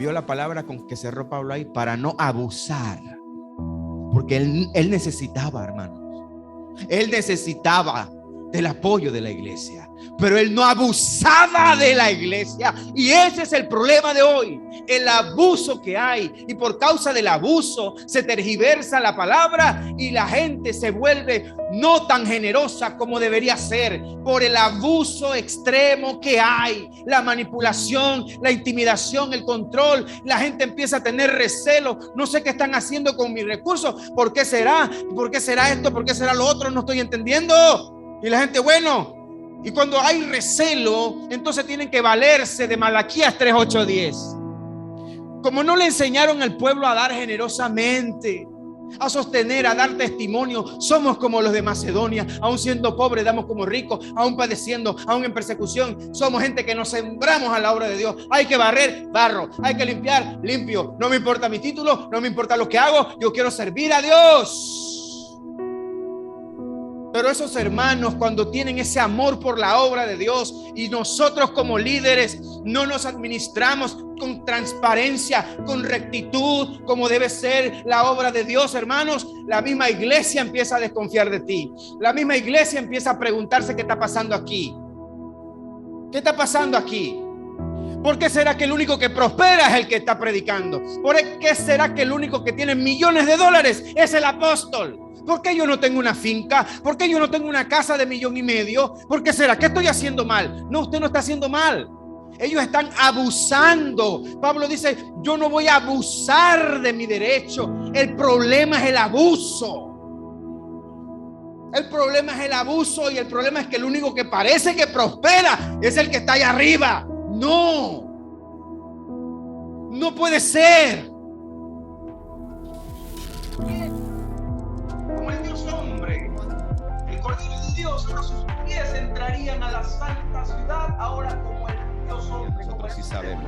vio la palabra con que cerró Pablo ahí, para no abusar. Porque él necesitaba, hermanos. Él necesitaba del apoyo de la iglesia, pero él no abusaba de la iglesia. Y ese es el problema de hoy, el abuso que hay. Y por causa del abuso se tergiversa la palabra y la gente se vuelve no tan generosa como debería ser, por el abuso extremo que hay, la manipulación, la intimidación, el control. La gente empieza a tener recelo. No sé qué están haciendo con mis recursos. ¿Por qué será? ¿Por qué será esto? ¿Por qué será lo otro? No estoy entendiendo. Y la gente, bueno, y cuando hay recelo, entonces tienen que valerse de Malaquías 3, 8, 10. Como no le enseñaron al pueblo a dar generosamente, a sostener, a dar testimonio. Somos como los de Macedonia, aún siendo pobres damos como ricos, aún padeciendo, aún en persecución. Somos gente que nos sembramos a la obra de Dios. Hay que barrer, barro. Hay que limpiar, limpio. No me importa mi título, no me importa lo que hago. Yo quiero servir a Dios. Pero esos hermanos, cuando tienen ese amor por la obra de Dios y nosotros como líderes no nos administramos con transparencia, con rectitud, como debe ser la obra de Dios, hermanos, la misma iglesia empieza a desconfiar de ti. La misma iglesia empieza a preguntarse qué está pasando aquí. ¿Qué está pasando aquí? ¿Por qué será que el único que prospera es el que está predicando? ¿Por qué será que el único que tiene millones de dólares es el apóstol? ¿Por qué yo no tengo una finca? ¿Por qué yo no tengo una casa de 1,5 millones? ¿Por qué será? ¿Qué estoy haciendo mal? No, usted no está haciendo mal. Ellos están abusando. Pablo dice, yo no voy a abusar de mi derecho. El problema es el abuso. El problema es el abuso y el problema es que el único que parece que prospera es el que está allá arriba. No. No puede ser. Dios, a sus pies entrarían a la santa ciudad, ahora como el Dios hombre. Nosotros sí sabemos.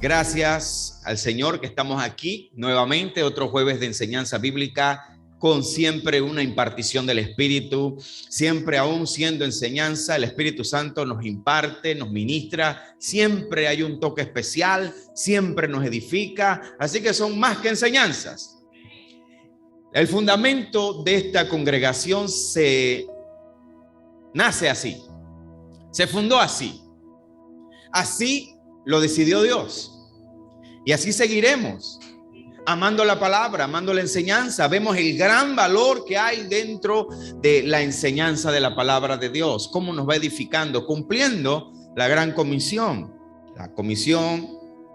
Gracias al Señor que estamos aquí nuevamente, otro jueves de enseñanza bíblica, con siempre una impartición del Espíritu, siempre aún siendo enseñanza, el Espíritu Santo nos imparte, nos ministra, siempre hay un toque especial, siempre nos edifica, así que son más que enseñanzas. El fundamento de esta congregación nace así, se fundó así lo decidió Dios y así seguiremos amando la palabra, amando la enseñanza. Vemos el gran valor que hay dentro de la enseñanza de la palabra de Dios, cómo nos va edificando, cumpliendo la gran comisión, la comisión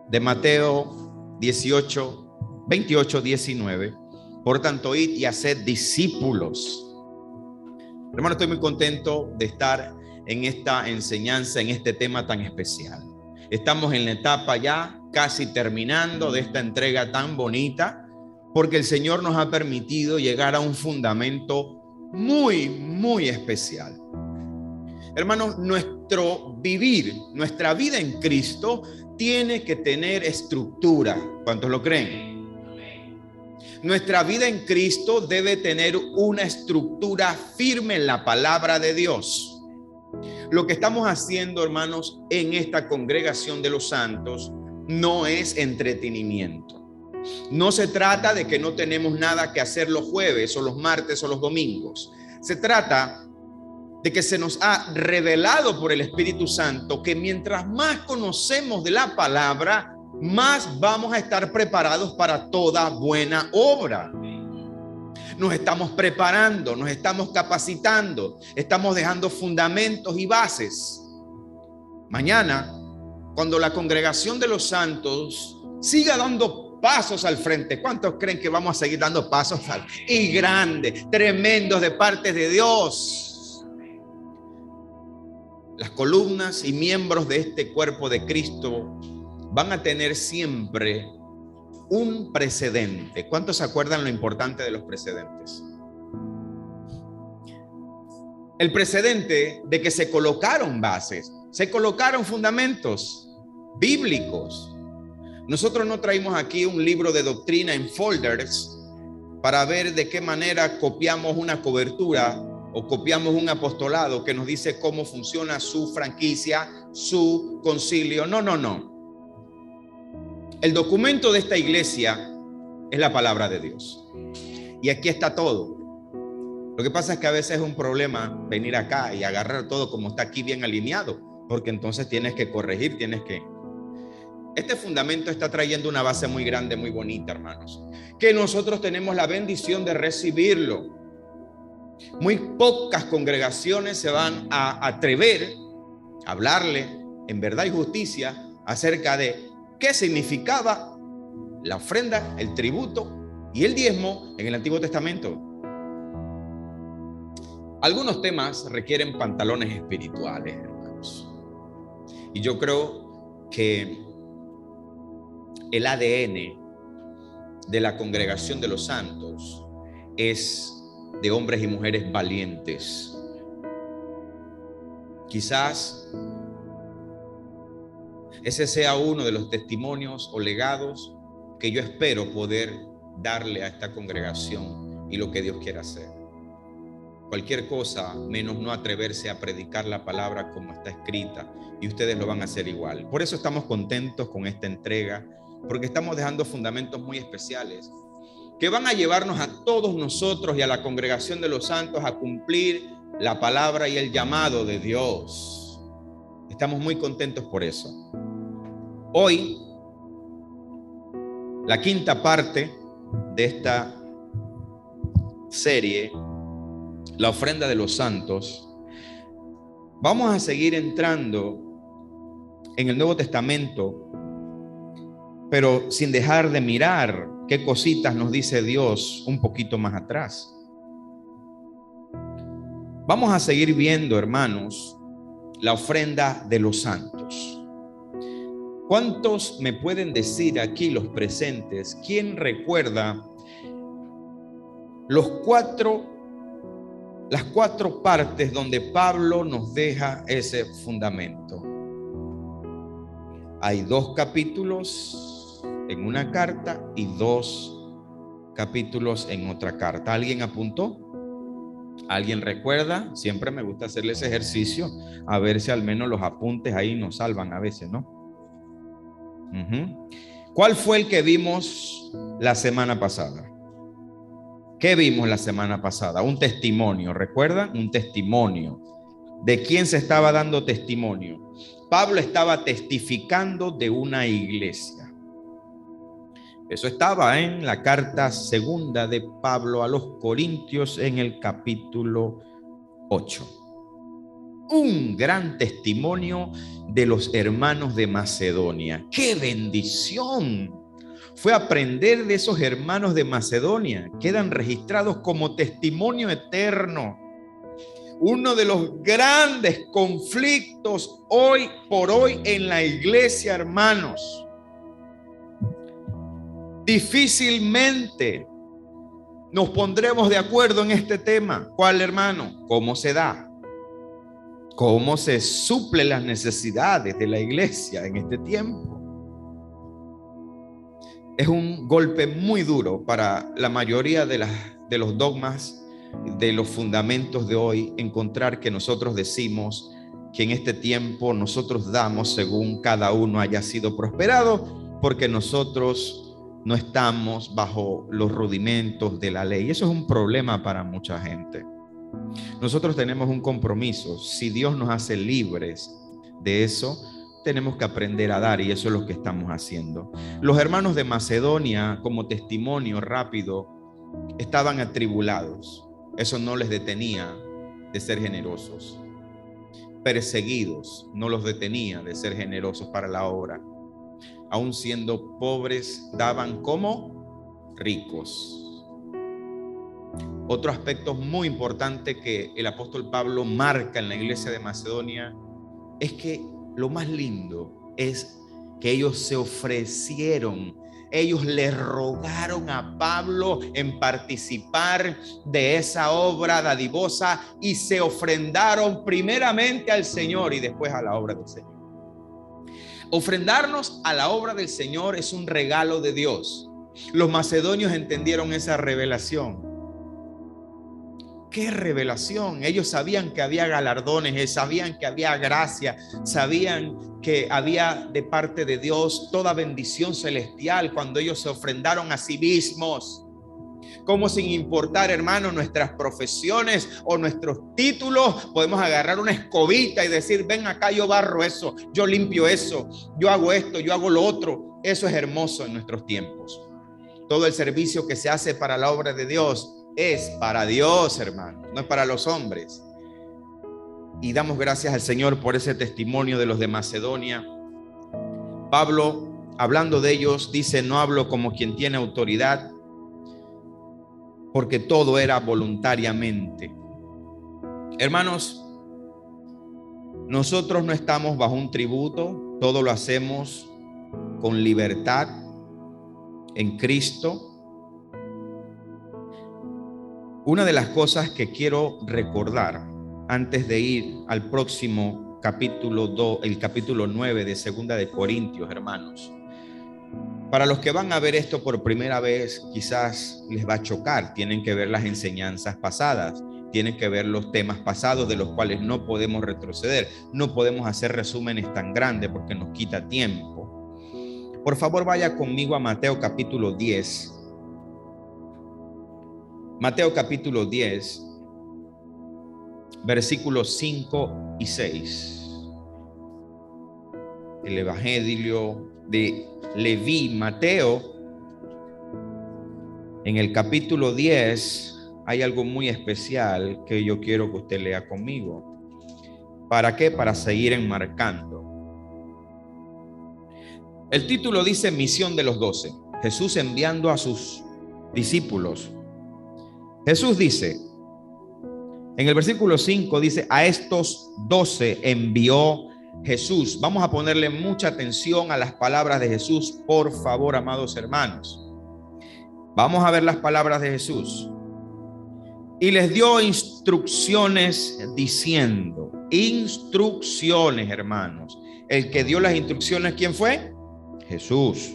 de Mateo 18, 28, 19. Por tanto, id y haced discípulos. Hermano, estoy muy contento de estar en esta enseñanza, en este tema tan especial. Estamos en la etapa ya casi terminando de esta entrega tan bonita, porque el Señor nos ha permitido llegar a un fundamento muy, muy especial. Hermanos, nuestro vivir, nuestra vida en Cristo tiene que tener estructura. ¿Cuántos lo creen? Nuestra vida en Cristo debe tener una estructura firme en la palabra de Dios. Lo que estamos haciendo, hermanos, en esta congregación de los santos no es entretenimiento. No se trata de que no tenemos nada que hacer los jueves o los martes o los domingos. Se trata de que se nos ha revelado por el Espíritu Santo que mientras más conocemos de la palabra, más vamos a estar preparados para toda buena obra. Nos estamos preparando, nos estamos capacitando, estamos dejando fundamentos y bases. Mañana, cuando la congregación de los santos siga dando pasos al frente, ¿cuántos creen que vamos a seguir dando pasos y grandes, tremendos de parte de Dios? Las columnas y miembros de este cuerpo de Cristo van a tener siempre un precedente. ¿Cuántos se acuerdan lo importante de los precedentes? El precedente de que se colocaron bases, se colocaron fundamentos bíblicos. Nosotros no traímos aquí un libro de doctrina en folders para ver de qué manera copiamos una cobertura o copiamos un apostolado que nos dice cómo funciona su franquicia, su concilio. No. El documento de esta iglesia es la palabra de Dios. Y aquí está todo. Lo que pasa es que a veces es un problema venir acá y agarrar todo como está aquí bien alineado, porque entonces tienes que corregir, Este fundamento está trayendo una base muy grande, muy bonita, hermanos, que nosotros tenemos la bendición de recibirlo. Muy pocas congregaciones se van a atrever a hablarle en verdad y justicia acerca de qué significaba la ofrenda, el tributo y el diezmo en el Antiguo Testamento. Algunos temas requieren pantalones espirituales, hermanos. Y yo creo que el ADN de la congregación de los santos es de hombres y mujeres valientes. Quizás ese sea uno de los testimonios o legados que yo espero poder darle a esta congregación y lo que Dios quiera hacer. Cualquier cosa menos no atreverse a predicar la palabra como está escrita, y ustedes lo van a hacer igual. Por eso estamos contentos con esta entrega, porque estamos dejando fundamentos muy especiales que van a llevarnos a todos nosotros y a la congregación de los santos a cumplir la palabra y el llamado de Dios. Estamos muy contentos por eso. Hoy, la quinta parte de esta serie, la ofrenda de los santos, vamos a seguir entrando en el Nuevo Testamento, pero sin dejar de mirar qué cositas nos dice Dios un poquito más atrás. Vamos a seguir viendo, hermanos, la ofrenda de los santos. ¿Cuántos me pueden decir aquí los presentes quién recuerda las cuatro partes donde Pablo nos deja ese fundamento? Hay 2 capítulos en una carta y 2 capítulos en otra carta. ¿Alguien apuntó? ¿Alguien recuerda? Siempre me gusta hacerle ese ejercicio, a ver si al menos los apuntes ahí nos salvan a veces, ¿no? ¿Cuál fue el que vimos la semana pasada? ¿Qué vimos la semana pasada? Un testimonio, ¿recuerdan? Un testimonio. ¿De quién se estaba dando testimonio? Pablo estaba testificando de una iglesia. Eso estaba en la carta segunda de Pablo a los Corintios en el capítulo 8. Un gran testimonio de los hermanos de Macedonia. ¡Qué bendición! Fue aprender de esos hermanos de Macedonia. Quedan registrados como testimonio eterno. Uno de los grandes conflictos hoy por hoy en la iglesia, hermanos. Difícilmente nos pondremos de acuerdo en este tema. ¿Cuál, hermano? ¿Cómo se da? ¿Cómo se suplen las necesidades de la iglesia en este tiempo? Es un golpe muy duro para la mayoría de los dogmas, de los fundamentos de hoy, encontrar que nosotros decimos que en este tiempo nosotros damos según cada uno haya sido prosperado, porque nosotros no estamos bajo los rudimentos de la ley. Eso es un problema para mucha gente. Nosotros tenemos un compromiso. Si Dios nos hace libres de eso, tenemos que aprender a dar, y eso es lo que estamos haciendo. Los hermanos de Macedonia, como testimonio rápido, estaban atribulados. Eso no les detenía de ser generosos. Perseguidos no los detenía de ser generosos para la obra. Aún siendo pobres, daban como ricos. Otro aspecto muy importante que el apóstol Pablo marca en la iglesia de Macedonia es que lo más lindo es que ellos se ofrecieron. Ellos le rogaron a Pablo en participar de esa obra dadivosa y se ofrendaron primeramente al Señor y después a la obra del Señor. Ofrendarnos a la obra del Señor es un regalo de Dios. Los macedonios entendieron esa revelación. ¡Qué revelación! Ellos sabían que había galardones, sabían que había gracia, sabían que había de parte de Dios toda bendición celestial cuando ellos se ofrendaron a sí mismos. Como sin importar, hermano, nuestras profesiones o nuestros títulos, podemos agarrar una escobita y decir: ven acá, yo barro eso, yo limpio eso, yo hago esto, yo hago lo otro. Eso es hermoso en nuestros tiempos. Todo el servicio que se hace para la obra de Dios es para Dios, hermano, no es para los hombres. Y damos gracias al Señor por ese testimonio de los de Macedonia. Pablo, hablando de ellos, dice: no hablo como quien tiene autoridad, porque todo era voluntariamente. Hermanos, nosotros no estamos bajo un tributo, todo lo hacemos con libertad en Cristo. Una de las cosas que quiero recordar antes de ir al próximo capítulo 2, el capítulo 9 de Segunda de Corintios, hermanos. Para los que van a ver esto por primera vez, quizás les va a chocar. Tienen que ver las enseñanzas pasadas, tienen que ver los temas pasados de los cuales no podemos retroceder. No podemos hacer resúmenes tan grandes porque nos quita tiempo. Por favor, vaya conmigo a Mateo capítulo 10. Mateo capítulo 10, versículos 5 y 6. El Evangelio de Leví, Mateo, en el capítulo 10 hay algo muy especial que yo quiero que usted lea conmigo. ¿Para qué? Para seguir enmarcando. El título dice: Misión de los 12. Jesús enviando a sus discípulos. Jesús dice, en el versículo 5 dice: a estos 12 envió Jesús. Vamos a ponerle mucha atención a las palabras de Jesús, por favor, amados hermanos. Vamos a ver las palabras de Jesús. Y les dio instrucciones diciendo, instrucciones, hermanos. El que dio las instrucciones, ¿quién fue? Jesús.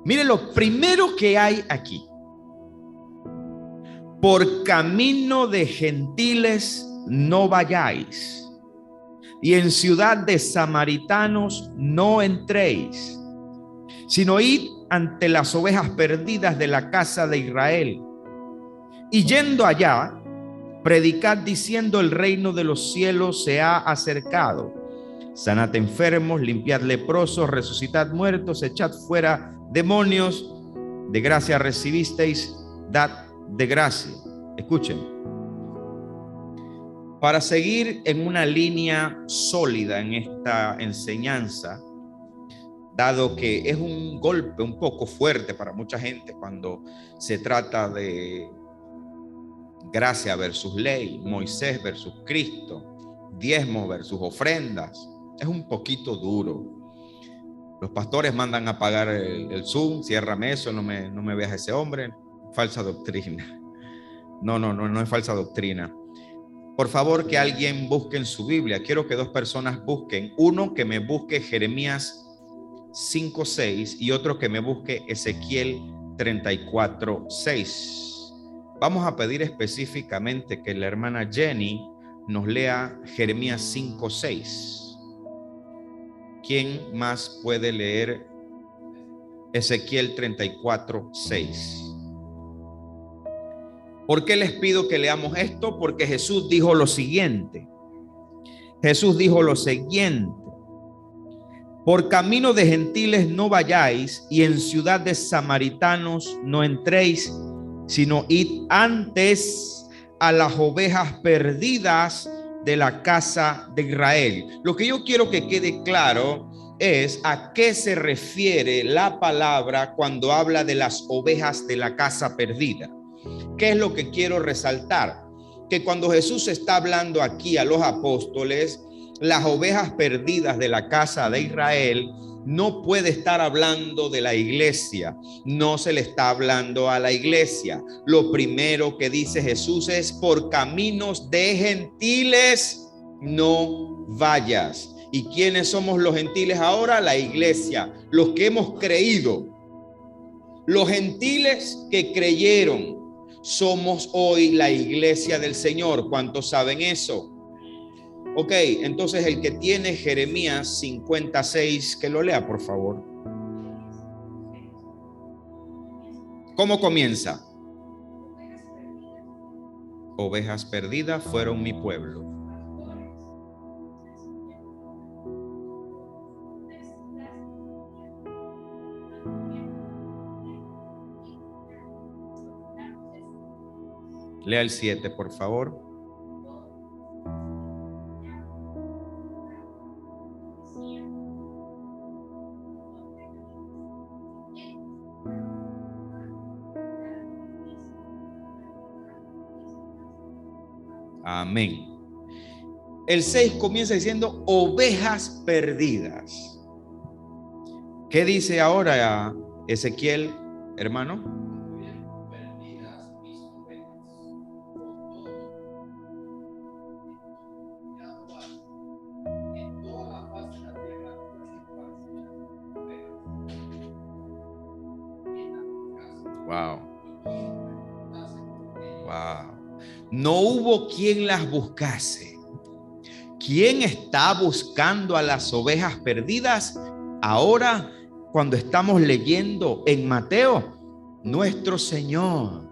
Mire lo primero que hay aquí: por camino de gentiles no vayáis, y en ciudad de samaritanos no entréis, sino id ante las ovejas perdidas de la casa de Israel. Y yendo allá, predicad diciendo: el reino de los cielos se ha acercado. Sanad enfermos, limpiad leprosos, resucitad muertos, echad fuera demonios. De gracia recibisteis, dad de gracia. Escuchen. Para seguir en una línea sólida en esta enseñanza, dado que es un golpe un poco fuerte para mucha gente cuando se trata de gracia versus ley, Moisés versus Cristo, diezmo versus ofrendas, es un poquito duro. Los pastores mandan a apagar el Zoom: ciérrame eso, no me veas a ese hombre. Falsa doctrina. No es falsa doctrina. Por favor, que alguien busque en su Biblia. Quiero que dos personas busquen. Uno que me busque Jeremías 5:6 y otro que me busque Ezequiel 34:6. Vamos a pedir específicamente que la hermana Jenny nos lea Jeremías 5:6. ¿Quién más puede leer Ezequiel 34:6? ¿Por qué les pido que leamos esto? Porque Jesús dijo lo siguiente. Jesús dijo lo siguiente: por camino de gentiles no vayáis, y en ciudad de samaritanos no entréis, sino id antes a las ovejas perdidas de la casa de Israel. Lo que yo quiero que quede claro es a qué se refiere la palabra cuando habla de las ovejas de la casa perdida. ¿Qué es lo que quiero resaltar? Que cuando Jesús está hablando aquí a los apóstoles, las ovejas perdidas de la casa de Israel, no puede estar hablando de la iglesia. No se le está hablando a la iglesia. Lo primero que dice Jesús es: por caminos de gentiles no vayas. ¿Y quiénes somos los gentiles ahora? La iglesia, los que hemos creído. Los gentiles que creyeron somos hoy la iglesia del Señor. ¿Cuántos saben eso? Ok, entonces el que tiene Jeremías 56, que lo lea, por favor. ¿Cómo comienza? Ovejas perdidas fueron mi pueblo. Lea el 7, por favor. Amén. El 6 comienza diciendo ovejas perdidas. ¿Qué dice ahora Ezequiel, hermano? Wow. Wow. No hubo quien las buscase. ¿Quién está buscando a las ovejas perdidas? Ahora, cuando estamos leyendo en Mateo, nuestro Señor.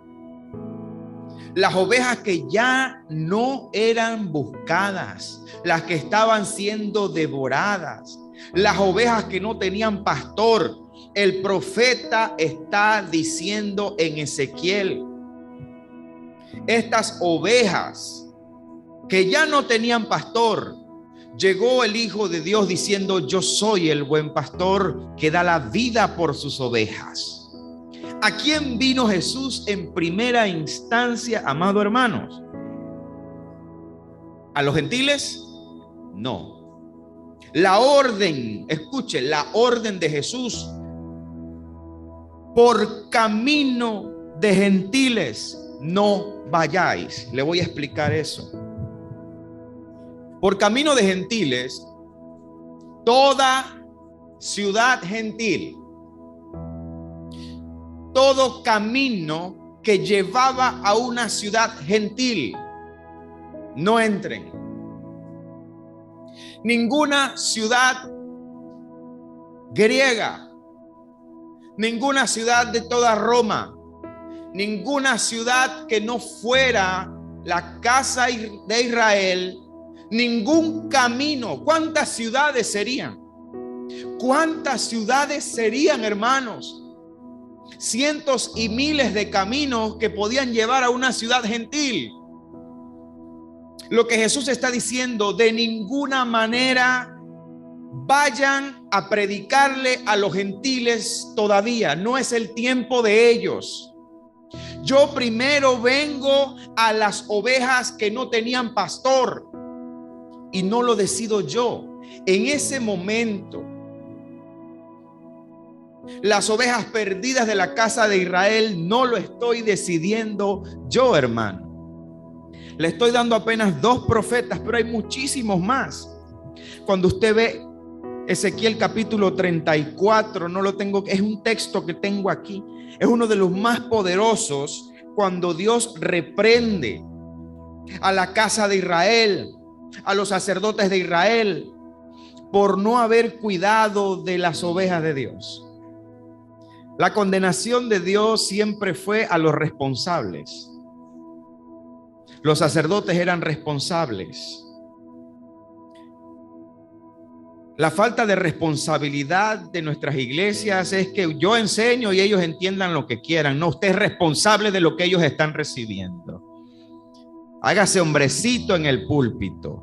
Las ovejas que ya no eran buscadas, las que estaban siendo devoradas, las ovejas que no tenían pastor. El profeta está diciendo en Ezequiel, estas ovejas que ya no tenían pastor, llegó el Hijo de Dios diciendo, yo soy el buen pastor que da la vida por sus ovejas. ¿A quién vino Jesús en primera instancia, amados hermanos? ¿A los gentiles? No. La orden, escuche, la orden de Jesús: por camino de gentiles no vayáis. Le voy a explicar eso. Por camino de gentiles, toda ciudad gentil, todo camino que llevaba a una ciudad gentil, no entren. Ninguna ciudad griega, ninguna ciudad de toda Roma, ninguna ciudad que no fuera la casa de Israel, ningún camino. ¿Cuántas ciudades serían? ¿Cuántas ciudades serían, hermanos? Cientos y miles de caminos que podían llevar a una ciudad gentil. Lo que Jesús está diciendo, de ninguna manera vayan a predicarle a los gentiles todavía. No es el tiempo de ellos. Yo primero vengo a las ovejas que no tenían pastor. Y no lo decido yo. En ese momento, las ovejas perdidas de la casa de Israel no lo estoy decidiendo yo, hermano. Le estoy dando apenas 2 profetas, pero hay muchísimos más. Cuando usted ve Ezequiel capítulo 34, no lo tengo, es un texto que tengo aquí. Es uno de los más poderosos cuando Dios reprende a la casa de Israel, a los sacerdotes de Israel, por no haber cuidado de las ovejas de Dios. La condenación de Dios siempre fue a los responsables. Los sacerdotes eran responsables. La falta de responsabilidad de nuestras iglesias es que yo enseño y ellos entiendan lo que quieran. No, usted es responsable de lo que ellos están recibiendo. Hágase hombrecito en el púlpito.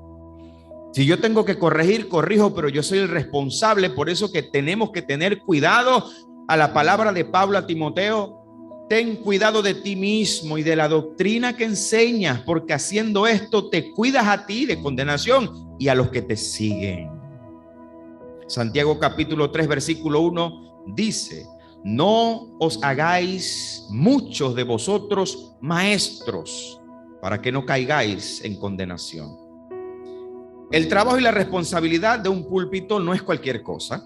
Si yo tengo que corregir, corrijo, pero yo soy el responsable. Por eso que tenemos que tener cuidado. A la palabra de Pablo a Timoteo: ten cuidado de ti mismo y de la doctrina que enseñas, porque haciendo esto te cuidas a ti de condenación y a los que te siguen. Santiago capítulo 3 versículo 1 dice: no os hagáis muchos de vosotros maestros, para que no caigáis en condenación. El trabajo y la responsabilidad de un púlpito no es cualquier cosa.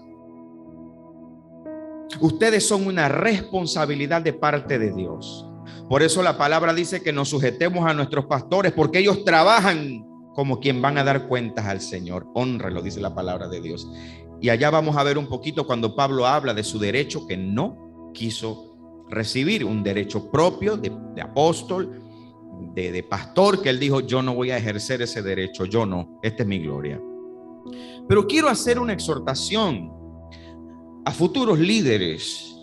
Ustedes son una responsabilidad de parte de Dios. Por eso la palabra dice que nos sujetemos a nuestros pastores, porque ellos trabajan como quien van a dar cuentas al Señor. Honrelo, dice la palabra de Dios. Y allá vamos a ver un poquito cuando Pablo habla de su derecho que no quiso recibir, un derecho propio de apóstol, de pastor, que él dijo: yo no voy a ejercer ese derecho, yo no, esta es mi gloria. Pero quiero hacer una exhortación a futuros líderes,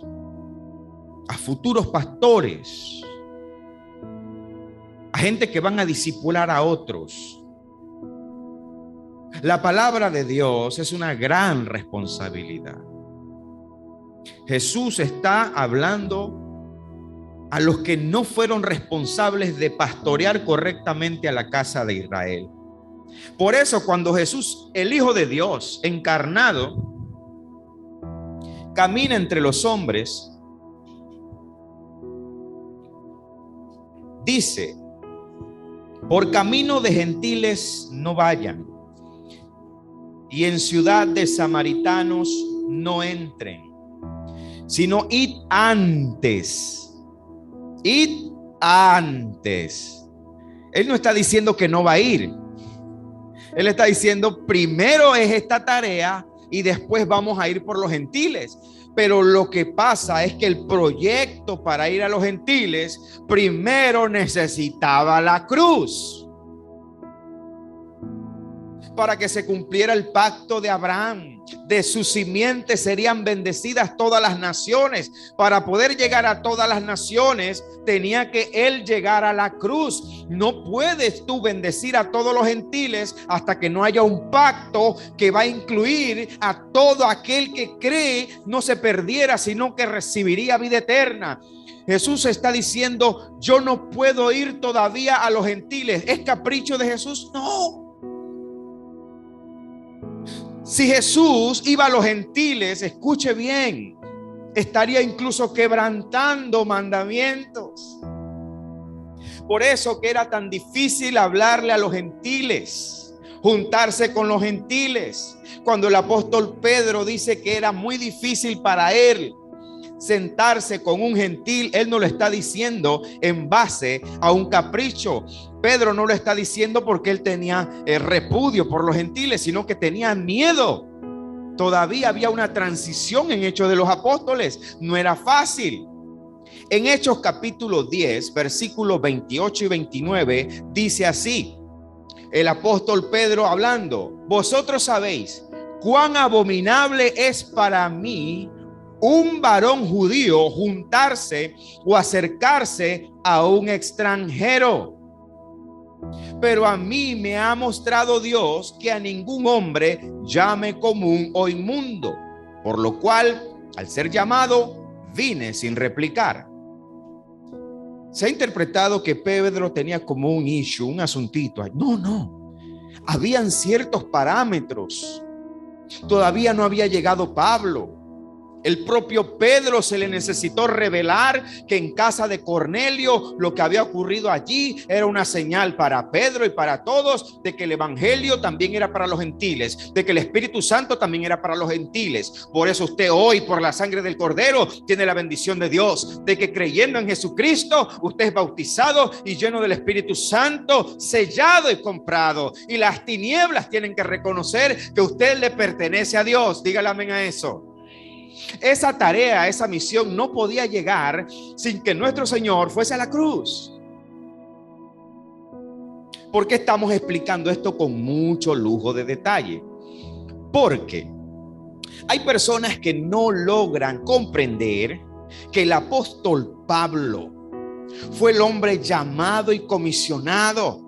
a futuros pastores, a gente que van a discipular a otros. La palabra de Dios es una gran responsabilidad. Jesús está hablando a los que no fueron responsables de pastorear correctamente a la casa de Israel. Por eso, cuando Jesús, el Hijo de Dios encarnado, camina entre los hombres, dice: por camino de gentiles no vayan, y en ciudad de samaritanos no entren, sino id antes. Id antes. Él no está diciendo que no va a ir. Él está diciendo: primero es esta tarea y después vamos a ir por los gentiles. Pero lo que pasa es que el proyecto para ir a los gentiles primero necesitaba la cruz. Para que se cumpliera el pacto de Abraham, de su simiente serían bendecidas todas las naciones. Para poder llegar a todas las naciones tenía que él llegar a la cruz. No puedes tú bendecir a todos los gentiles hasta que no haya un pacto que va a incluir a todo aquel que cree, no se perdiera, sino que recibiría vida eterna. Jesús está diciendo: yo no puedo ir todavía a los gentiles. ¿Es capricho de Jesús? No. Si Jesús iba a los gentiles, escuche bien, estaría incluso quebrantando mandamientos. Por eso que era tan difícil hablarle a los gentiles, juntarse con los gentiles. Cuando el apóstol Pedro dice que era muy difícil para él sentarse con un gentil, él no lo está diciendo en base a un capricho. Pedro no lo está diciendo porque él tenía repudio por los gentiles, sino que tenía miedo. Todavía había una transición en Hechos de los Apóstoles, no era fácil. En Hechos capítulo 10, versículos 28 y 29, dice así, el apóstol Pedro hablando: vosotros sabéis cuán abominable es para mí un varón judío juntarse o acercarse a un extranjero. Pero a mí me ha mostrado Dios que a ningún hombre llame común o inmundo, por lo cual, al ser llamado, vine sin replicar. Se ha interpretado que Pedro tenía como un issue, un asuntito. No. Habían ciertos parámetros. Todavía no había llegado Pablo. El propio Pedro se le necesitó revelar que en casa de Cornelio lo que había ocurrido allí era una señal para Pedro y para todos de que el evangelio también era para los gentiles, de que el Espíritu Santo también era para los gentiles. Por eso usted hoy, por la sangre del Cordero, tiene la bendición de Dios, de que creyendo en Jesucristo usted es bautizado y lleno del Espíritu Santo, sellado y comprado. Y las tinieblas tienen que reconocer que usted le pertenece a Dios. Dígale amén a eso. Esa tarea, esa misión no podía llegar sin que nuestro Señor fuese a la cruz. ¿Por qué estamos explicando esto con mucho lujo de detalle? Porque hay personas que no logran comprender que el apóstol Pablo fue el hombre llamado y comisionado.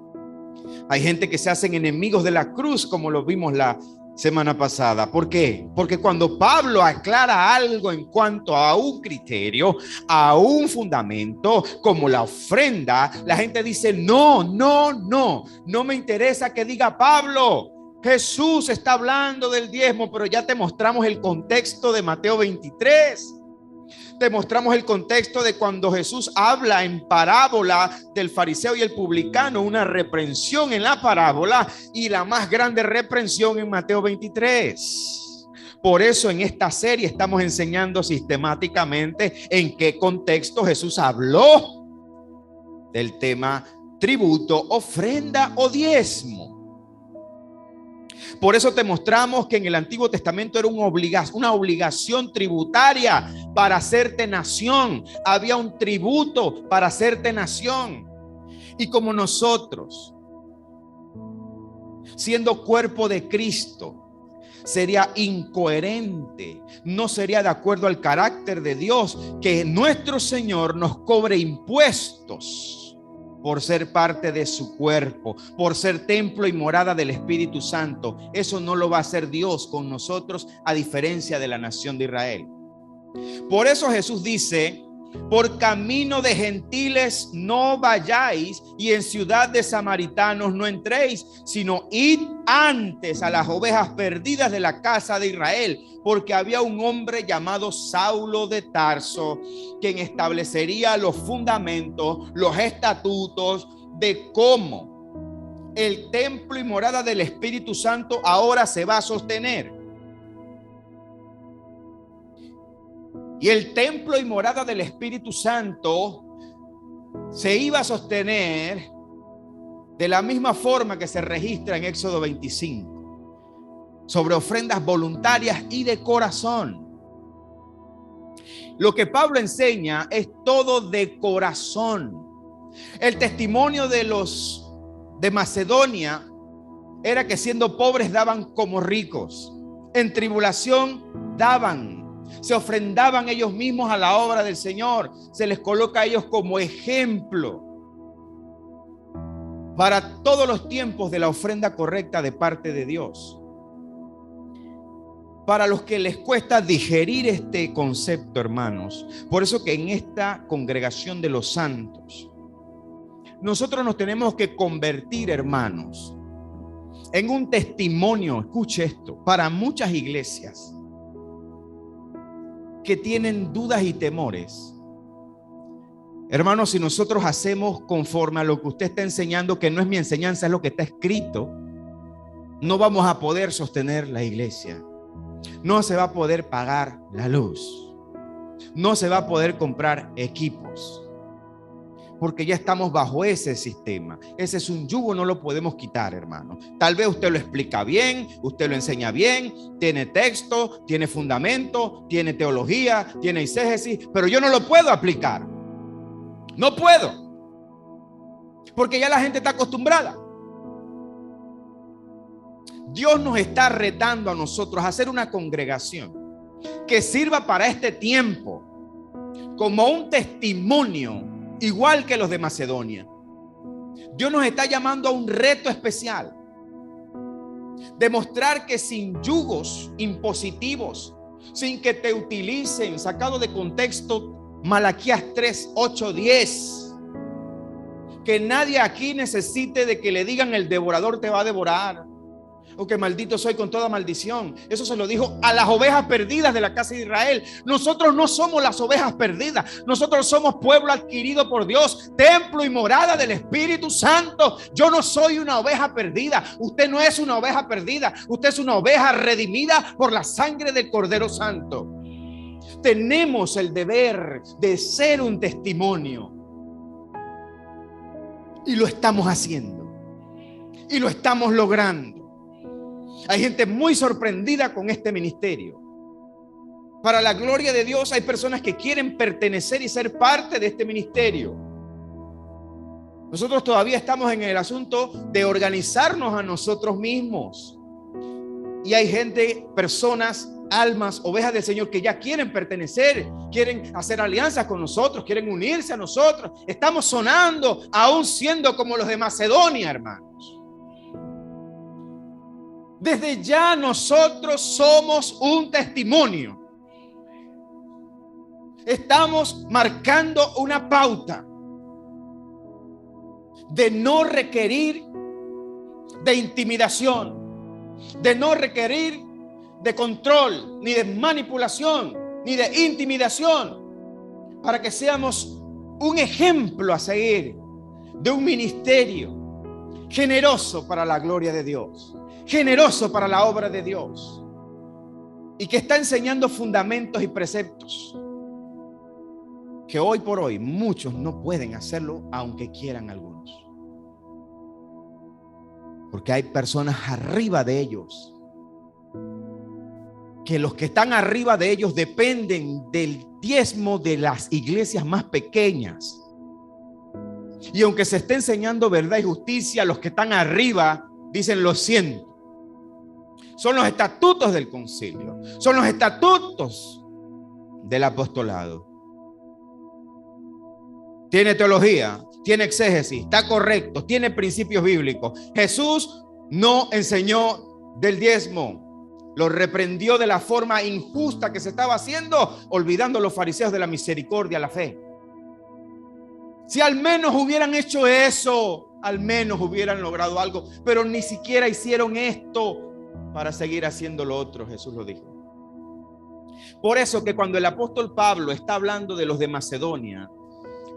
Hay gente que se hacen enemigos de la cruz, como lo vimos la semana pasada. ¿Por qué? Porque cuando Pablo aclara algo en cuanto a un criterio, a un fundamento, como la ofrenda, la gente dice: no me interesa que diga Pablo. Jesús está hablando del diezmo, pero ya te mostramos el contexto de Mateo 23. Te mostramos el contexto de cuando Jesús habla en parábola del fariseo y el publicano, una reprensión en la parábola y la más grande reprensión en Mateo 23. Por eso en esta serie estamos enseñando sistemáticamente en qué contexto Jesús habló del tema tributo, ofrenda o diezmo. Por eso te mostramos que en el Antiguo Testamento era una obligación tributaria para hacerte nación. Había un tributo para hacerte nación. Y como nosotros, siendo cuerpo de Cristo, sería incoherente, no sería de acuerdo al carácter de Dios que nuestro Señor nos cobre impuestos por ser parte de su cuerpo, por ser templo y morada del Espíritu Santo. Eso no lo va a hacer Dios con nosotros, a diferencia de la nación de Israel. Por eso Jesús dice: por camino de gentiles no vayáis, y en ciudad de samaritanos no entréis, sino id antes a las ovejas perdidas de la casa de Israel, porque había un hombre llamado Saulo de Tarso, quien establecería los fundamentos, los estatutos de cómo el templo y morada del Espíritu Santo ahora se va a sostener. Y el templo y morada del Espíritu Santo se iba a sostener de la misma forma que se registra en Éxodo 25, sobre ofrendas voluntarias y de corazón. Lo que Pablo enseña es todo de corazón. El testimonio de los de Macedonia era que siendo pobres daban como ricos, en tribulación daban. Se ofrendaban ellos mismos a la obra del Señor. Se les coloca a ellos como ejemplo para todos los tiempos de la ofrenda correcta de parte de Dios. Para los que les cuesta digerir este concepto, hermanos, por eso que en esta congregación de los santos, nosotros nos tenemos que convertir, hermanos, en un testimonio, escuche esto, para muchas iglesias que tienen dudas y temores. Hermanos, si nosotros hacemos conforme a lo que usted está enseñando, que no es mi enseñanza, es lo que está escrito, no vamos a poder sostener la iglesia. No se va a poder pagar la luz. No se va a poder comprar equipos. Porque ya estamos bajo ese sistema. Ese es un yugo, no lo podemos quitar, hermano. Tal vez usted lo explica bien, usted lo enseña bien, tiene texto, tiene fundamento, tiene teología, tiene exégesis, pero yo no lo puedo aplicar. No puedo. Porque ya la gente está acostumbrada. Dios nos está retando a nosotros a hacer una congregación que sirva para este tiempo como un testimonio, igual que los de Macedonia. Dios nos está llamando a un reto especial. Demostrar que sin yugos impositivos, sin que te utilicen, sacado de contexto, Malaquías 3, 8, 10. Que nadie aquí necesite de que le digan el devorador te va a devorar, o que maldito soy con toda maldición. Eso se lo dijo a las ovejas perdidas de la casa de Israel. Nosotros no somos las ovejas perdidas. Nosotros somos pueblo adquirido por Dios, templo y morada del Espíritu Santo. Yo no soy una oveja perdida. Usted no es una oveja perdida. Usted es una oveja redimida por la sangre del Cordero Santo. Tenemos el deber de ser un testimonio. Y lo estamos haciendo. Y lo estamos logrando. Hay gente muy sorprendida con este ministerio. Para la gloria de Dios, hay personas que quieren pertenecer y ser parte de este ministerio. Nosotros todavía estamos en el asunto de organizarnos a nosotros mismos. Y hay gente, personas, almas, ovejas del Señor que ya quieren pertenecer, quieren hacer alianzas con nosotros, quieren unirse a nosotros. Estamos sonando, aún siendo como los de Macedonia, hermanos. Desde ya nosotros somos un testimonio. Estamos marcando una pauta de no requerir de intimidación, de no requerir de control, ni de manipulación, ni de intimidación, para que seamos un ejemplo a seguir de un ministerio generoso para la gloria de Dios, generoso para la obra de Dios, y que está enseñando fundamentos y preceptos. que hoy por hoy muchos no pueden hacerlo, aunque quieran algunos. Porque hay personas arriba de ellos, que los que están arriba de ellos dependen del diezmo de las iglesias más pequeñas. Y aunque se esté enseñando verdad y justicia, los que están arriba dicen: lo siento. Son los estatutos del concilio, son los estatutos del apostolado. Tiene teología, tiene exégesis, está correcto, tiene principios bíblicos. Jesús no enseñó del diezmo, lo reprendió de la forma injusta que se estaba haciendo, olvidando a los fariseos de la misericordia, la fe. Si al menos hubieran hecho eso, al menos hubieran logrado algo, pero ni siquiera hicieron esto para seguir haciendo lo otro. Jesús lo dijo. Por eso que cuando el apóstol Pablo está hablando de los de Macedonia,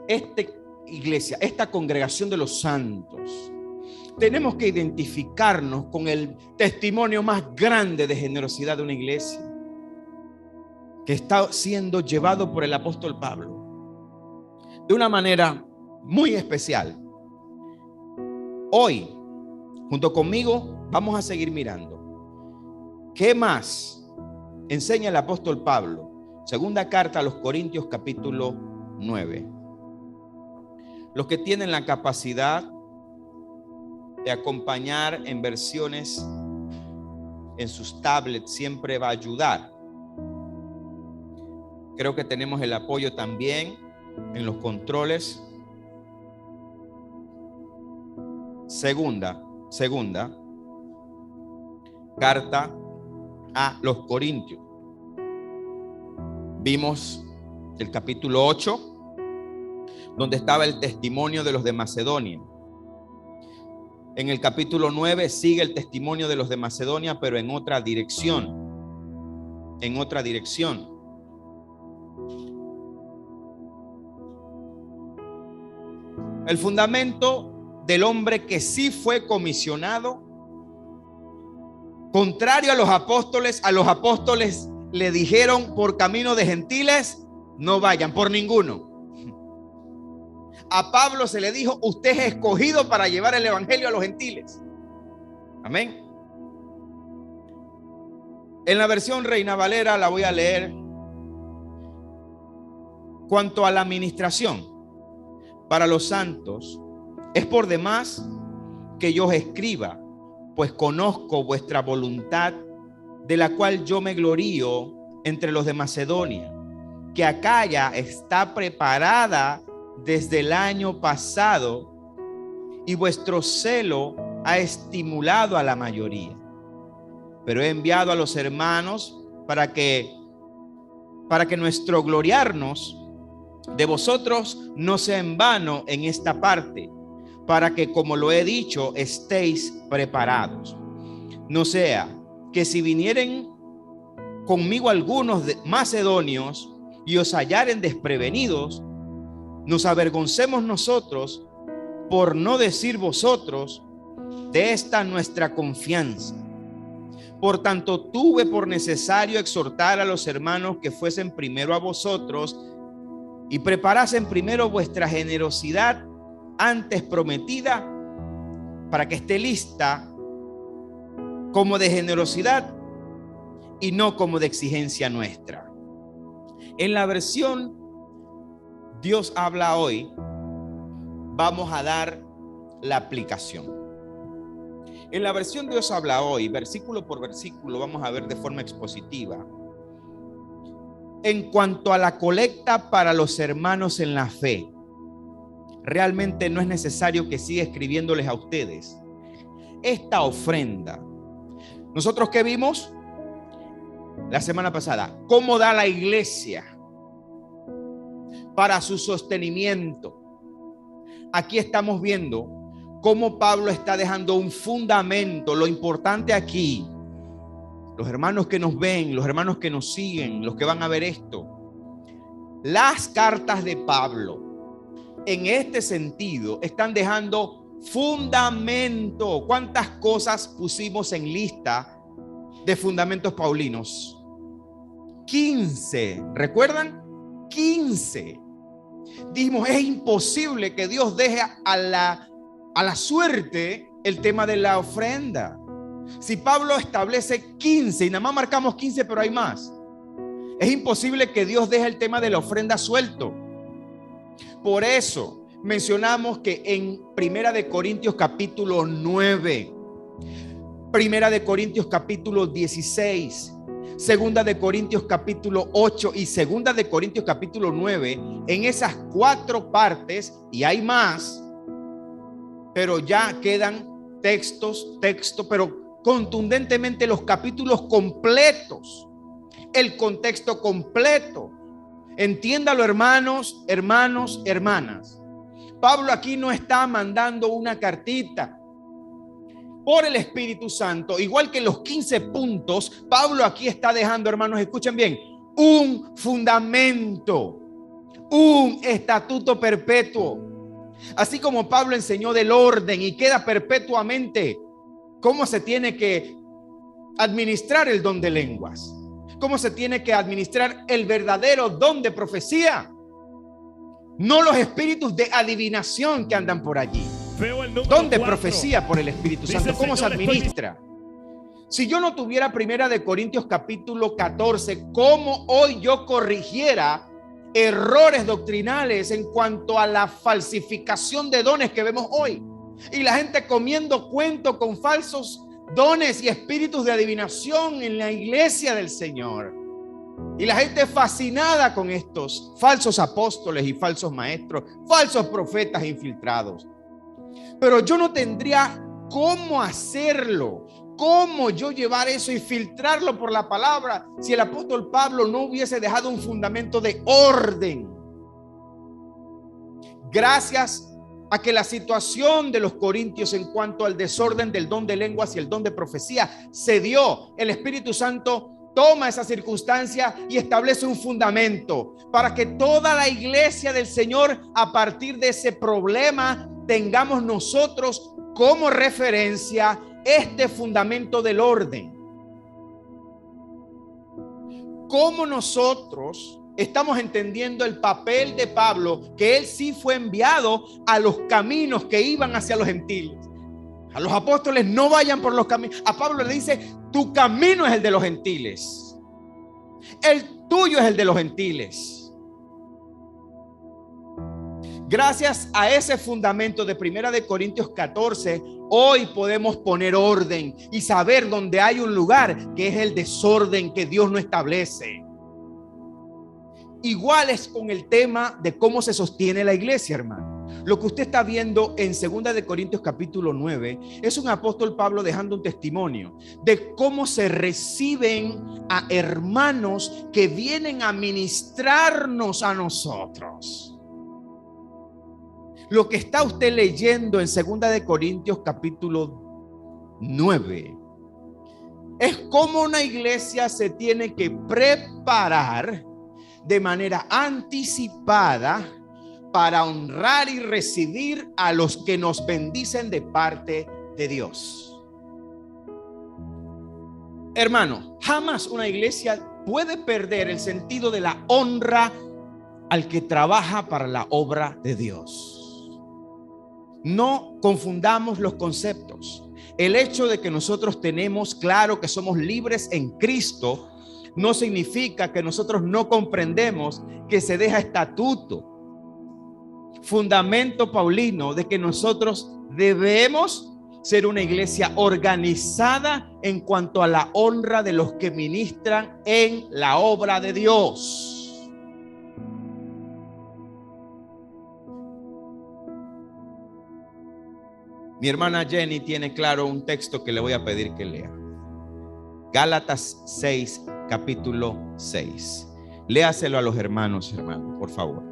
esta iglesia, esta congregación de los santos, tenemos que identificarnos con el testimonio más grande de generosidad de una iglesia que está siendo llevado por el apóstol Pablo de una manera muy especial. Hoy, junto conmigo, vamos a seguir mirando qué más enseña el apóstol Pablo. Segunda carta a los Corintios, capítulo 9. Los que tienen la capacidad de acompañar en versiones en sus tablets siempre va a ayudar. Creo que tenemos el apoyo también en los controles. Segunda carta a los Corintios. Vimos el capítulo 8, donde estaba el testimonio de los de Macedonia. En el capítulo 9 sigue el testimonio de los de Macedonia, pero en otra dirección. En otra dirección. El fundamento del hombre que sí fue comisionado, contrario a los apóstoles le dijeron: por camino de gentiles no vayan, por ninguno. A Pablo se le dijo: usted es escogido para llevar el evangelio a los gentiles. Amén. En la versión Reina Valera la voy a leer. Cuanto a la administración para los santos, es por demás que yo os escriba, pues conozco vuestra voluntad, de la cual yo me glorío entre los de Macedonia, que Acaya está preparada desde el año pasado, y vuestro celo ha estimulado a la mayoría. Pero he enviado a los hermanos para que nuestro gloriarnos de vosotros no sea en vano en esta parte, para que, como lo he dicho, estéis preparados. No sea que si vinieren conmigo algunos macedonios y os hallaren desprevenidos, nos avergoncemos nosotros, por no decir vosotros, de esta nuestra confianza. Por tanto, tuve por necesario exhortar a los hermanos que fuesen primero a vosotros y preparasen primero vuestra generosidad antes prometida, para que esté lista como de generosidad y no como de exigencia nuestra. En la versión Dios habla hoy, vamos a dar la aplicación. En la versión Dios habla hoy, versículo por versículo, vamos a ver de forma expositiva. En cuanto a la colecta para los hermanos en la fe, realmente no es necesario que siga escribiéndoles a ustedes esta ofrenda. Nosotros, ¿qué vimos la semana pasada? ¿Cómo da la iglesia para su sostenimiento? Aquí estamos viendo cómo Pablo está dejando un fundamento. Lo importante aquí, los hermanos que nos ven, los hermanos que nos siguen, los que van a ver esto, las cartas de Pablo en este sentido están dejando fundamento. ¿Cuántas cosas pusimos en lista de fundamentos paulinos? 15, ¿recuerdan? 15. Dijimos, es imposible que Dios deje a la suerte el tema de la ofrenda. Si Pablo establece 15 y nada más marcamos 15, pero hay más, es imposible que Dios deje el tema de la ofrenda suelto. Por eso mencionamos que en Primera de Corintios capítulo 9, Primera de Corintios capítulo 16, Segunda de Corintios capítulo 8 y Segunda de Corintios capítulo 9, en esas 4 partes, y hay más, pero ya quedan textos, pero contundentemente los capítulos completos, el contexto completo. Entiéndalo, hermanos, hermanas. Pablo aquí no está mandando una cartita por el Espíritu Santo, igual que los 15 puntos. Pablo aquí está dejando, hermanos, escuchen bien, un fundamento, un estatuto perpetuo. Así como Pablo enseñó del orden y queda perpetuamente cómo se tiene que administrar el don de lenguas, cómo se tiene que administrar el verdadero don de profecía, no los espíritus de adivinación que andan por allí. Don de profecía por el Espíritu Santo, ¿cómo se administra? Si yo no tuviera Primera de Corintios capítulo 14, ¿cómo hoy yo corrigiera errores doctrinales en cuanto a la falsificación de dones que vemos hoy? Y la gente comiendo cuento con falsos dones y espíritus de adivinación en la iglesia del Señor. Y la gente fascinada con estos falsos apóstoles y falsos maestros, falsos profetas infiltrados. Pero yo no tendría cómo hacerlo, cómo yo llevar eso y filtrarlo por la palabra si el apóstol Pablo no hubiese dejado un fundamento de orden. Gracias a que la situación de los corintios en cuanto al desorden del don de lenguas y el don de profecía se dio, el Espíritu Santo toma esa circunstancia y establece un fundamento para que toda la iglesia del Señor, a partir de ese problema, tengamos nosotros como referencia este fundamento del orden. ¿Cómo nosotros estamos entendiendo el papel de Pablo? Que él sí fue enviado a los caminos que iban hacia los gentiles. A los apóstoles no vayan por los caminos. A Pablo le dice, tu camino es el de los gentiles. El tuyo es el de los gentiles. Gracias a ese fundamento de Primera de Corintios 14, hoy podemos poner orden y saber dónde hay un lugar que es el desorden que Dios no establece. Igual es con el tema de cómo se sostiene la iglesia, hermano. Lo que usted está viendo en 2 de Corintios capítulo 9 es un apóstol Pablo dejando un testimonio de cómo se reciben a hermanos que vienen a ministrarnos a nosotros. Lo que está usted leyendo en 2 de Corintios capítulo 9 es cómo una iglesia se tiene que preparar de manera anticipada para honrar y recibir a los que nos bendicen de parte de Dios. Hermano, jamás una iglesia puede perder el sentido de la honra al que trabaja para la obra de Dios. No confundamos los conceptos. El hecho de que nosotros tenemos claro que somos libres en Cristo no significa que nosotros no comprendemos que se deja estatuto, fundamento paulino de que nosotros debemos ser una iglesia organizada en cuanto a la honra de los que ministran en la obra de Dios. Mi hermana Jenny tiene claro un texto que le voy a pedir que lea. Gálatas 6, capítulo 6. Léaselo a los hermanos, por favor.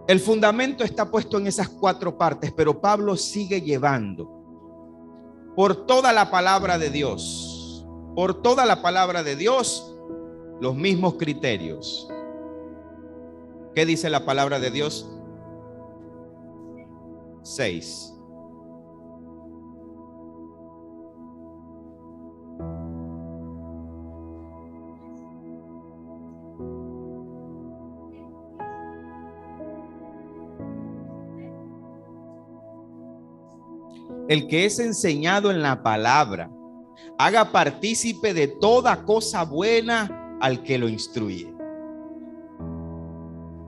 El fundamento está puesto en esas 4 partes, pero Pablo sigue llevando por toda la palabra de Dios, los mismos criterios. ¿Qué dice la palabra de Dios? 6. el que es enseñado en la palabra, haga partícipe de toda cosa buena al que lo instruye.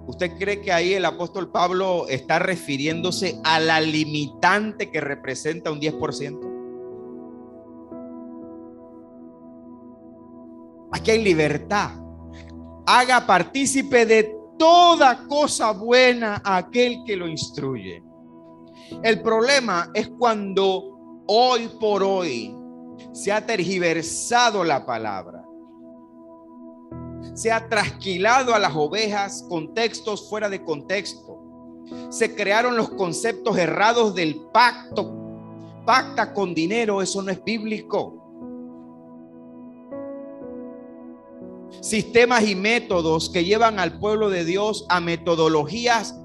¿Usted cree que ahí el apóstol Pablo está refiriéndose a la limitante que representa un 10%? Aquí hay libertad. Haga partícipe de toda cosa buena a aquel que lo instruye. El problema es cuando hoy por hoy se ha tergiversado la palabra. Se ha trasquilado a las ovejas con textos fuera de contexto. Se crearon los conceptos errados del pacto. Pacta con dinero, eso no es bíblico. Sistemas y métodos que llevan al pueblo de Dios a metodologías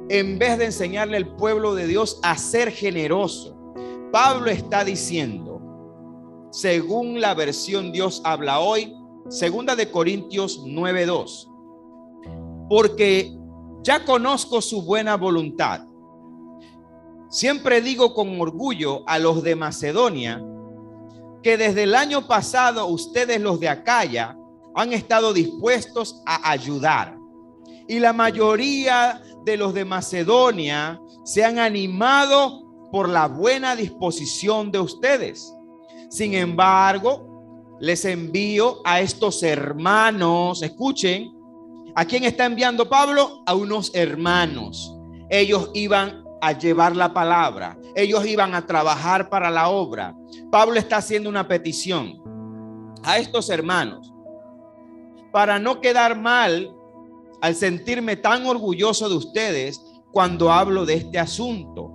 en vez de enseñarle al pueblo de Dios a ser generoso. Pablo está diciendo, según la versión Dios habla hoy, 2 de Corintios 9:2, porque ya conozco su buena voluntad. Siempre digo con orgullo a los de Macedonia que desde el año pasado ustedes, los de Acaya, han estado dispuestos a ayudar. Y la mayoría de los de Macedonia se han animado por la buena disposición de ustedes. Sin embargo, les envío a estos hermanos. Escuchen, ¿a quién está enviando Pablo? A unos hermanos. Ellos iban a llevar la palabra. Ellos iban a trabajar para la obra. Pablo está haciendo una petición a estos hermanos para no quedar mal al sentirme tan orgulloso de ustedes cuando hablo de este asunto.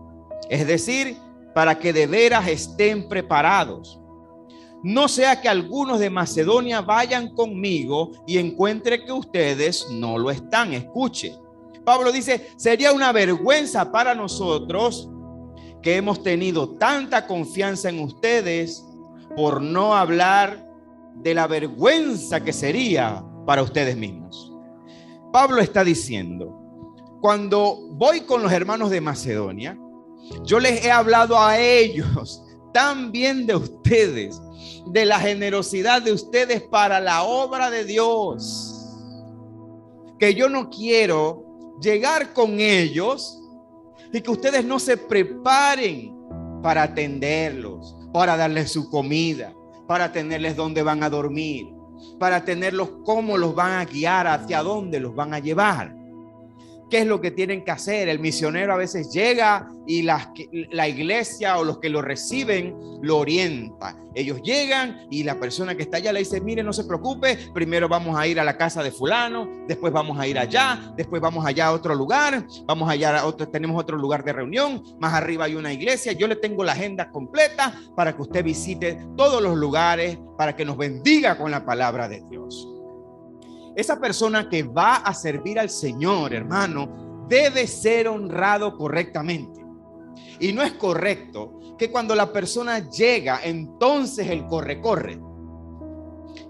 Es decir, para que de veras estén preparados. No sea que algunos de Macedonia vayan conmigo y encuentre que ustedes no lo están. Escuche, Pablo dice, sería una vergüenza para nosotros que hemos tenido tanta confianza en ustedes por no hablar de la vergüenza que sería para ustedes mismos. Pablo está diciendo, cuando voy con los hermanos de Macedonia, yo les he hablado a ellos tan bien de ustedes, de la generosidad de ustedes para la obra de Dios, que yo no quiero llegar con ellos y que ustedes no se preparen para atenderlos, para darles su comida, para tenerles dónde van a dormir, para tenerlos cómo los van a guiar, hacia dónde los van a llevar. ¿Qué es lo que tienen que hacer? El misionero a veces llega y la iglesia o los que lo reciben lo orienta. Ellos llegan y la persona que está allá le dice, mire, no se preocupe, primero vamos a ir a la casa de fulano, después vamos a ir allá, después vamos allá a otro lugar, vamos allá a otro, tenemos otro lugar de reunión, más arriba hay una iglesia, yo le tengo la agenda completa para que usted visite todos los lugares, para que nos bendiga con la palabra de Dios. Esa persona que va a servir al Señor, hermano, debe ser honrado correctamente. Y no es correcto que cuando la persona llega, entonces el corre.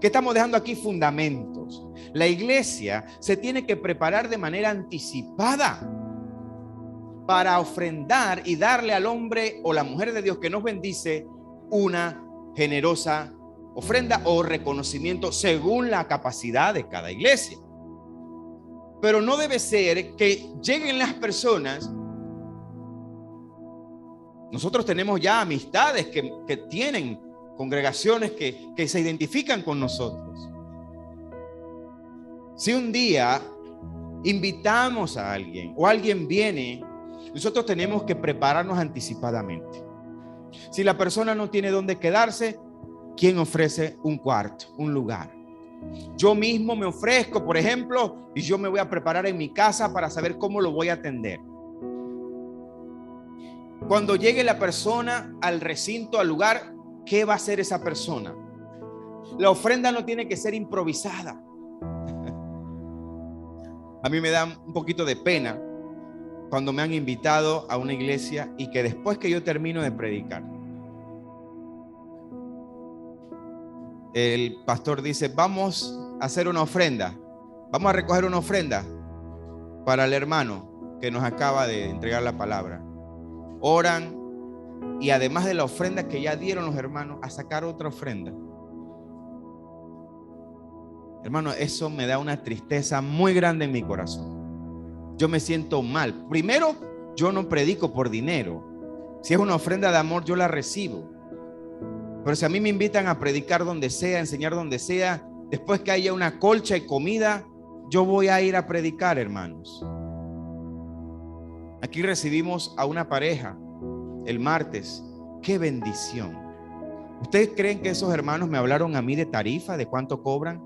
Que estamos dejando aquí fundamentos. La iglesia se tiene que preparar de manera anticipada para ofrendar y darle al hombre o la mujer de Dios que nos bendice una generosa ofrenda o reconocimiento según la capacidad de cada iglesia. Pero no debe ser que lleguen las personas. Nosotros tenemos ya amistades que tienen congregaciones que se identifican con nosotros. Si un día invitamos a alguien o alguien viene, nosotros tenemos que prepararnos anticipadamente. Si la persona no tiene dónde quedarse, ¿quién ofrece un cuarto, un lugar? Yo mismo me ofrezco, por ejemplo, y yo me voy a preparar en mi casa para saber cómo lo voy a atender. Cuando llegue la persona al recinto, al lugar, ¿qué va a hacer esa persona? La ofrenda no tiene que ser improvisada. A mí me da un poquito de pena cuando me han invitado a una iglesia y que después que yo termino de predicar, el pastor dice, vamos a hacer una ofrenda, vamos a recoger una ofrenda para el hermano que nos acaba de entregar la palabra. Oran y además de la ofrenda que ya dieron los hermanos, a sacar otra ofrenda. Hermano, eso me da una tristeza muy grande en mi corazón. Yo me siento mal. Primero, yo no predico por dinero. Si es una ofrenda de amor, yo la recibo. Pero si a mí me invitan a predicar donde sea, a enseñar donde sea, después que haya una colcha y comida, yo voy a ir a predicar, hermanos. Aquí recibimos a una pareja el martes. ¡Qué bendición! ¿Ustedes creen que esos hermanos me hablaron a mí de tarifa, de cuánto cobran?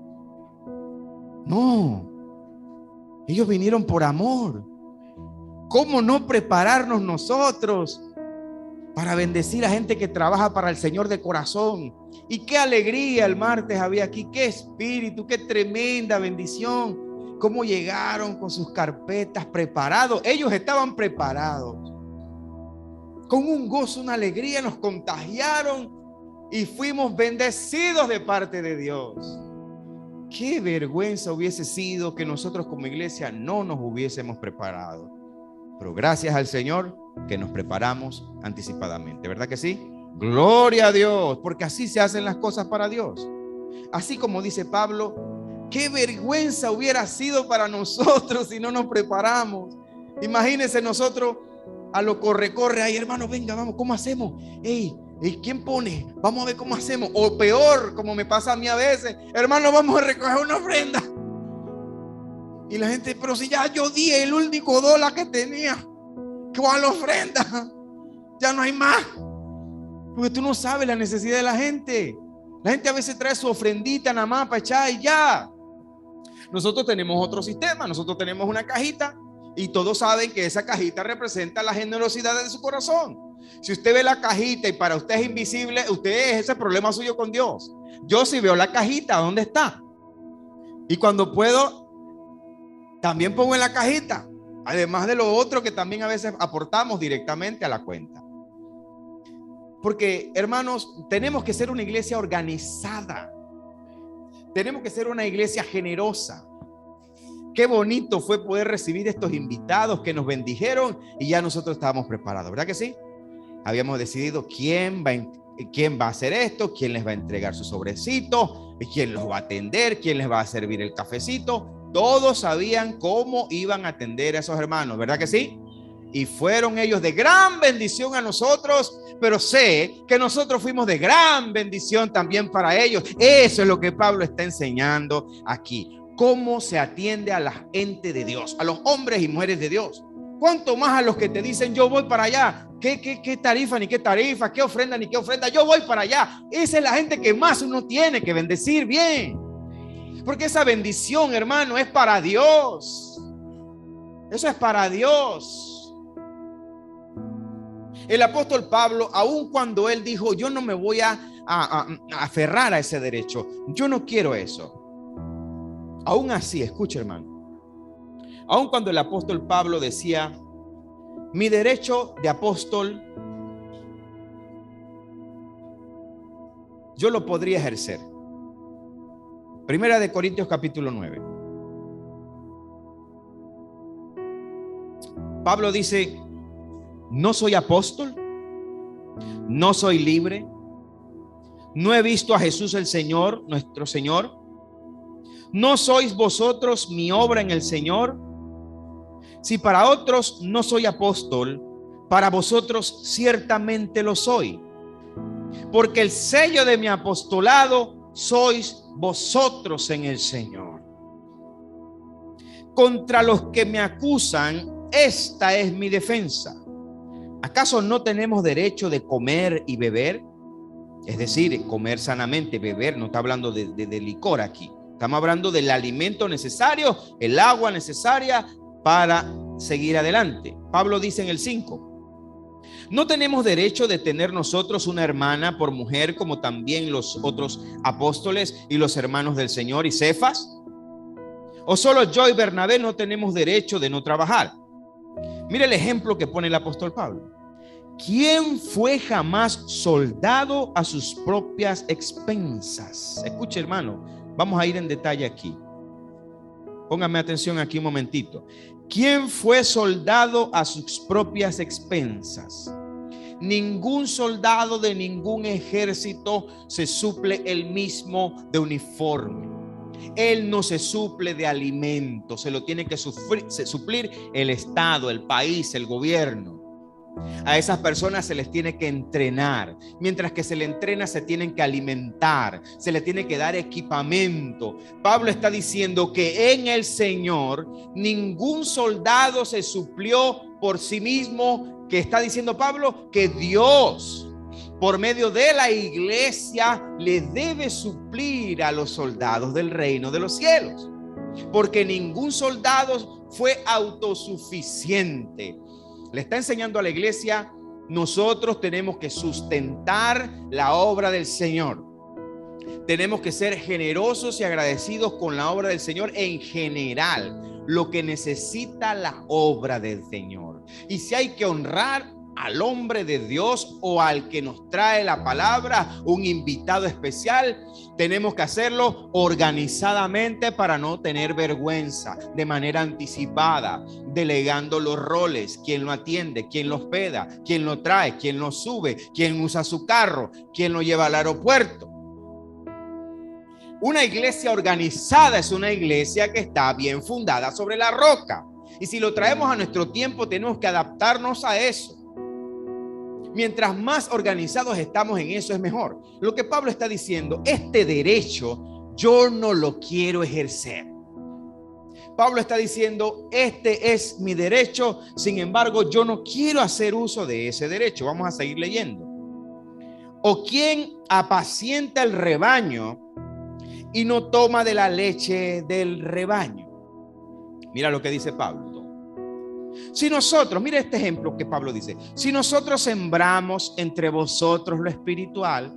No. Ellos vinieron por amor. ¿Cómo no prepararnos nosotros para bendecir a gente que trabaja para el Señor de corazón? Y qué alegría el martes había aquí, qué espíritu, qué tremenda bendición. Cómo llegaron con sus carpetas preparados. Ellos estaban preparados. Con un gozo, una alegría, nos contagiaron y fuimos bendecidos de parte de Dios. Qué vergüenza hubiese sido que nosotros como iglesia no nos hubiésemos preparado. Pero gracias al Señor que nos preparamos anticipadamente, ¿verdad que sí? Gloria a Dios, porque así se hacen las cosas para Dios. Así como dice Pablo, qué vergüenza hubiera sido para nosotros si no nos preparamos. Imagínense nosotros a lo corre, ay hermano, venga, vamos, ¿cómo hacemos? Ey, ¿quién pone? Vamos a ver cómo hacemos. O peor, como me pasa a mí a veces, hermano, vamos a recoger una ofrenda. Y la gente, pero si ya yo di el único dólar que tenía, ¿cuál ofrenda? Ya no hay más. Porque tú no sabes la necesidad de la gente. La gente a veces trae su ofrendita nada más para echar y ya. Nosotros tenemos otro sistema. Nosotros tenemos una cajita y todos saben que esa cajita representa la generosidad de su corazón. Si usted ve la cajita y para usted es invisible, usted es ese problema suyo con Dios. Yo si veo la cajita, ¿dónde está? Y cuando puedo, también pongo en la cajita. Además de lo otro que también a veces aportamos directamente a la cuenta. Porque, hermanos, tenemos que ser una iglesia organizada. Tenemos que ser una iglesia generosa. Qué bonito fue poder recibir estos invitados que nos bendijeron y ya nosotros estábamos preparados, ¿verdad que sí? Habíamos decidido quién va a hacer esto, quién les va a entregar su sobrecito, quién los va a atender, quién les va a servir el cafecito. Todos sabían cómo iban a atender a esos hermanos, ¿verdad que sí? Y fueron ellos de gran bendición a nosotros, pero sé que nosotros fuimos de gran bendición también para ellos. Eso es lo que Pablo está enseñando aquí. Cómo se atiende a la gente de Dios, a los hombres y mujeres de Dios. Cuánto más a los que te dicen yo voy para allá. ¿Qué tarifa ni qué tarifa? ¿Qué ofrenda ni qué ofrenda? Yo voy para allá. Esa es la gente que más uno tiene que bendecir bien. Porque esa bendición, hermano, es para Dios. Eso es para Dios. El apóstol Pablo, aun cuando él dijo, yo no me voy a aferrar a ese derecho, yo no quiero eso. Aún así, escucha, hermano, aun cuando el apóstol Pablo decía, mi derecho de apóstol, yo lo podría ejercer. Primera de Corintios capítulo 9. Pablo dice, no soy apóstol, no soy libre, no he visto a Jesús el Señor, nuestro Señor. ¿No sois vosotros mi obra en el Señor? Si para otros no soy apóstol, para vosotros ciertamente lo soy. Porque el sello de mi apostolado sois vosotros en el Señor. Contra los que me acusan, esta es mi defensa. ¿Acaso no tenemos derecho de comer y beber? Es decir, comer sanamente, beber, no está hablando de licor aquí. Estamos hablando del alimento necesario, el agua necesaria para seguir adelante. Pablo dice en el 5, ¿no tenemos derecho de tener nosotros una hermana por mujer como también los otros apóstoles y los hermanos del Señor y Cefas? ¿O solo yo y Bernabé no tenemos derecho de no trabajar? Mire el ejemplo que pone el apóstol Pablo. ¿Quién fue jamás soldado a sus propias expensas? Escuche, hermano. Vamos a ir en detalle aquí. Póngame atención aquí un momentito. ¿Quién fue soldado a sus propias expensas? Ningún soldado de ningún ejército se suple él mismo de uniforme. Él no se suple de alimento, se lo tiene que suplir el Estado, el país, el gobierno. A esas personas se les tiene que entrenar. Mientras que se les entrena, se tienen que alimentar, se les tiene que dar equipamiento. Pablo está diciendo que en el Señor ningún soldado se suplió por sí mismo. Que está diciendo Pablo que Dios, por medio de la iglesia, le debe suplir a los soldados del reino de los cielos, porque ningún soldado fue autosuficiente. Le está enseñando a la iglesia: nosotros tenemos que sustentar la obra del Señor. Tenemos que ser generosos y agradecidos con la obra del Señor en general, lo que necesita la obra del Señor. Y si hay que honrar al hombre de Dios o al que nos trae la palabra, un invitado especial, tenemos que hacerlo organizadamente para no tener vergüenza, de manera anticipada, delegando los roles: quién lo atiende, quién lo hospeda, quién lo trae, quién lo sube, quién usa su carro, quién lo lleva al aeropuerto. Una iglesia organizada es una iglesia que está bien fundada sobre la roca. Y si lo traemos a nuestro tiempo, tenemos que adaptarnos a eso. Mientras más organizados estamos en eso, es mejor. Lo que Pablo está diciendo: este derecho yo no lo quiero ejercer. Pablo está diciendo: este es mi derecho, sin embargo yo no quiero hacer uso de ese derecho. Vamos a seguir leyendo. ¿O quién apacienta el rebaño y no toma de la leche del rebaño? Mira lo que dice Pablo. Si nosotros, mira este ejemplo que Pablo dice: si nosotros sembramos entre vosotros lo espiritual,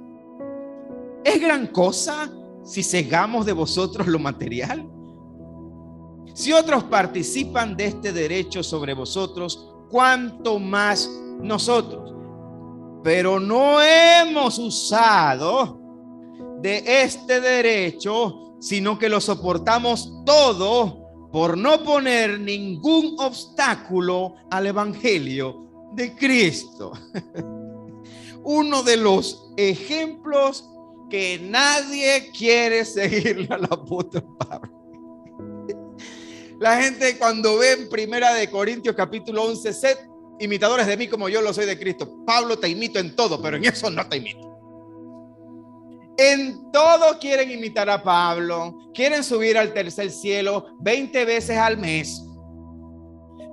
¿es gran cosa si segamos de vosotros lo material? Si otros participan de este derecho sobre vosotros, ¿cuánto más nosotros? Pero no hemos usado de este derecho, sino que lo soportamos todo por no poner ningún obstáculo al evangelio de Cristo. Uno de los ejemplos que nadie quiere seguirle al apóstol Pablo. La gente, cuando ve en Primera de Corintios capítulo 11, sed imitadores de mí como yo lo soy de Cristo. Pablo, te imito en todo, pero en eso no te imito. En todo quieren imitar a Pablo. Quieren subir al tercer cielo 20 veces al mes.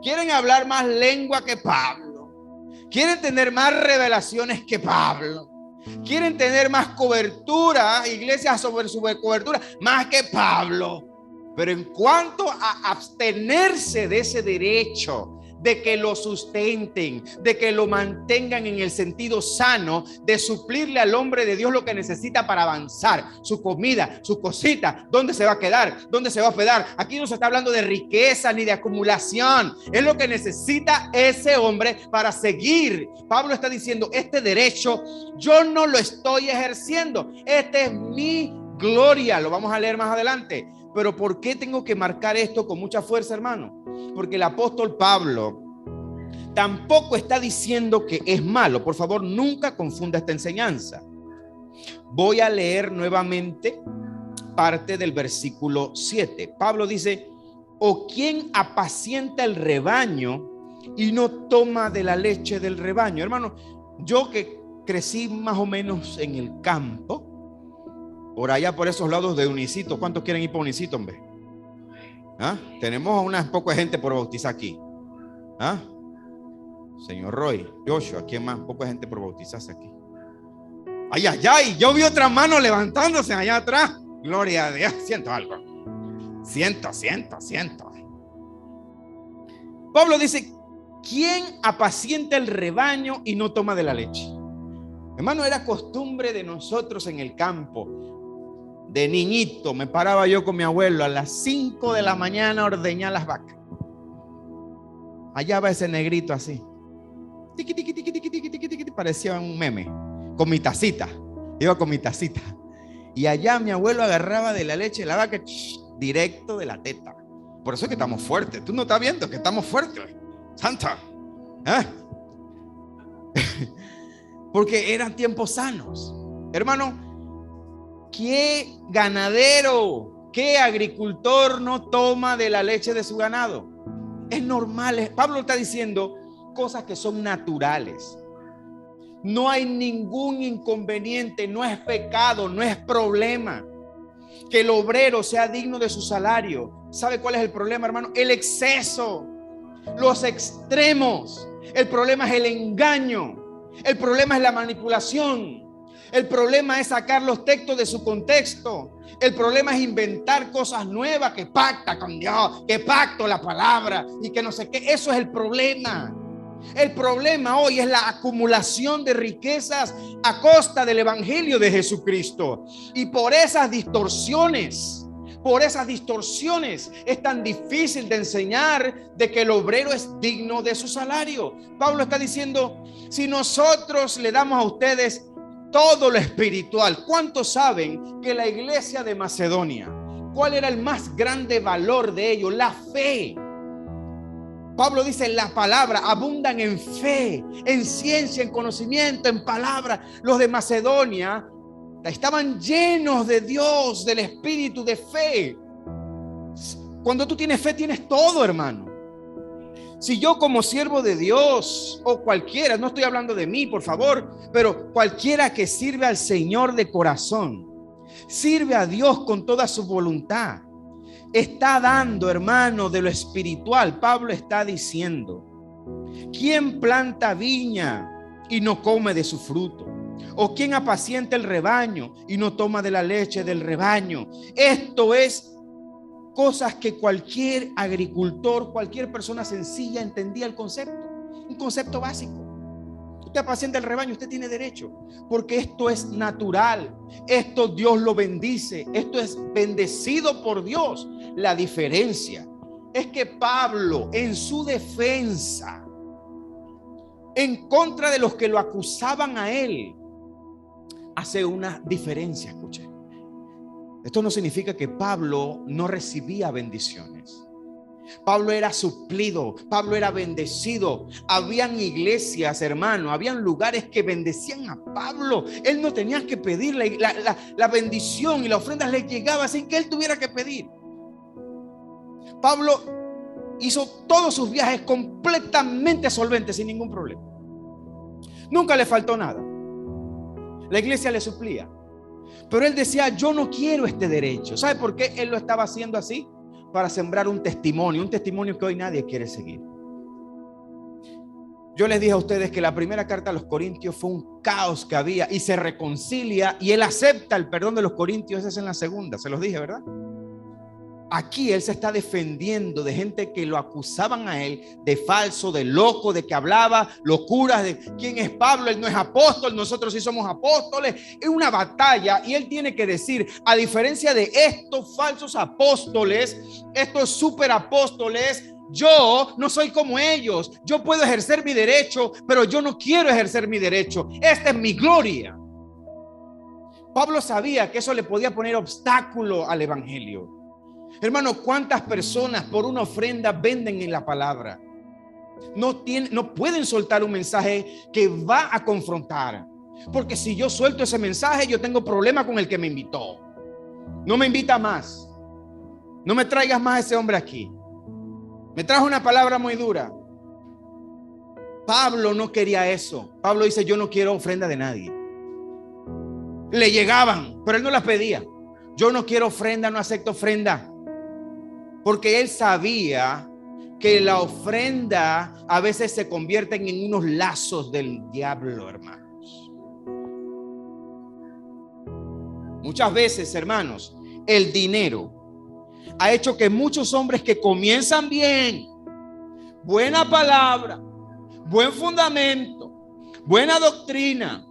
Quieren hablar más lengua que Pablo. Quieren tener más revelaciones que Pablo. Quieren tener más cobertura, iglesias sobre su cobertura, más que Pablo. Pero en cuanto a abstenerse de ese derecho, de que lo sustenten, de que lo mantengan en el sentido sano, de suplirle al hombre de Dios lo que necesita para avanzar, su comida, sus cositas, dónde se va a quedar, dónde se va a hospedar. Aquí no se está hablando de riqueza ni de acumulación, es lo que necesita ese hombre para seguir. Pablo está diciendo: este derecho yo no lo estoy ejerciendo, esta es mi gloria. Lo vamos a leer más adelante. Pero ¿por qué tengo que marcar esto con mucha fuerza, hermano? Porque el apóstol Pablo tampoco está diciendo que es malo. Por favor, nunca confunda esta enseñanza. Voy a leer nuevamente parte del versículo 7. Pablo dice: ¿o quién apacienta el rebaño y no toma de la leche del rebaño? Hermano, yo que crecí más o menos en el campo, por allá por esos lados de Unicito. ¿Cuántos quieren ir para Unicito, hombre? ¿Ah? Tenemos a unas poca gente por bautizar aquí. ¿Ah? Señor Roy, Joshua, ¿quién más? Poca gente por bautizarse aquí. Ay, ay, ay, yo vi otra mano levantándose allá atrás. Gloria a Dios, siento algo. Siento. Pablo dice: ¿quién apacienta el rebaño y no toma de la leche? Hermano, era costumbre de nosotros en el campo. De niñito me paraba yo con mi abuelo a las 5 de la mañana a ordeñar las vacas. Allá va ese negrito así. Tiqui, tiqui, tiqui, tiqui, tiqui, tiqui, tiqui, parecía un meme. Con mi tacita. Iba con mi tacita. Y allá mi abuelo agarraba de la leche de la vaca directo de la teta. Por eso es que estamos fuertes. Tú no estás viendo que estamos fuertes. Santa. ¿Eh? porque eran tiempos sanos. Hermano, ¿qué ganadero, qué agricultor no toma de la leche de su ganado? Es normal. Pablo está diciendo cosas que son naturales. No hay ningún inconveniente, no es pecado, no es problema que el obrero sea digno de su salario. ¿Sabe cuál es el problema, hermano? El exceso, los extremos. El problema es el engaño. El problema es la manipulación. El problema es sacar los textos de su contexto. El problema es inventar cosas nuevas, que pacta con Dios, que pacto la palabra y que no sé qué. Eso es el problema. El problema hoy es la acumulación de riquezas a costa del evangelio de Jesucristo. Y por esas distorsiones es tan difícil de enseñar de que el obrero es digno de su salario. Pablo está diciendo, si nosotros le damos a ustedes todo lo espiritual, ¿cuántos saben que la iglesia de Macedonia, cuál era el más grande valor de ellos? La fe. Pablo dice, la palabra, abundan en fe, en ciencia, en conocimiento, en palabra. Los de Macedonia estaban llenos de Dios, del espíritu de fe. Cuando tú tienes fe, tienes todo, hermano. Si yo como siervo de Dios, o cualquiera, no estoy hablando de mí, por favor, pero cualquiera que sirve al Señor de corazón, sirve a Dios con toda su voluntad, está dando, hermano, de lo espiritual. Pablo está diciendo, ¿quién planta viña y no come de su fruto? ¿O quién apacienta el rebaño y no toma de la leche del rebaño? Esto es cosas que cualquier agricultor, cualquier persona sencilla entendía el concepto. Un concepto básico. Usted apacienta el rebaño, usted tiene derecho, porque esto es natural. Esto Dios lo bendice. Esto es bendecido por Dios. La diferencia es que Pablo, en su defensa, en contra de los que lo acusaban a él, hace una diferencia. Escuche, esto no significa que Pablo no recibía bendiciones. Pablo era suplido, Pablo era bendecido. Habían iglesias, hermano, habían lugares que bendecían a Pablo. Él no tenía que pedir la bendición, y la ofrenda le llegaba sin que él tuviera que pedir. Pablo hizo todos sus viajes completamente solventes, sin ningún problema. Nunca le faltó nada. La iglesia le suplía. Pero él decía, yo no quiero este derecho. ¿Sabe por qué él lo estaba haciendo así? Para sembrar un testimonio que hoy nadie quiere seguir. Yo les dije a ustedes que la primera carta a los Corintios fue un caos que había, y se reconcilia y él acepta el perdón de los Corintios. Esa es en la segunda, se los dije, ¿verdad? Aquí él se está defendiendo de gente que lo acusaban a él de falso, de loco, de que hablaba locuras, de quién es Pablo, él no es apóstol, nosotros sí somos apóstoles. Es una batalla, y él tiene que decir, a diferencia de estos falsos apóstoles, estos superapóstoles, yo no soy como ellos. Yo puedo ejercer mi derecho, pero yo no quiero ejercer mi derecho. Esta es mi gloria. Pablo sabía que eso le podía poner obstáculo al evangelio. Hermano, ¿cuántas personas por una ofrenda venden en la palabra? No pueden soltar un mensaje que va a confrontar. Porque si yo suelto ese mensaje, yo tengo problema con el que me invitó. No me invita más. No me traigas más a ese hombre aquí. Me trajo una palabra muy dura. Pablo no quería eso. Pablo dice, yo no quiero ofrenda de nadie. Le llegaban, pero él no las pedía. Yo no quiero ofrenda, no acepto ofrenda. Porque él sabía que la ofrenda a veces se convierten en unos lazos del diablo, hermanos. Muchas veces, hermanos, el dinero ha hecho que muchos hombres que comienzan bien, buena palabra, buen fundamento, buena doctrina,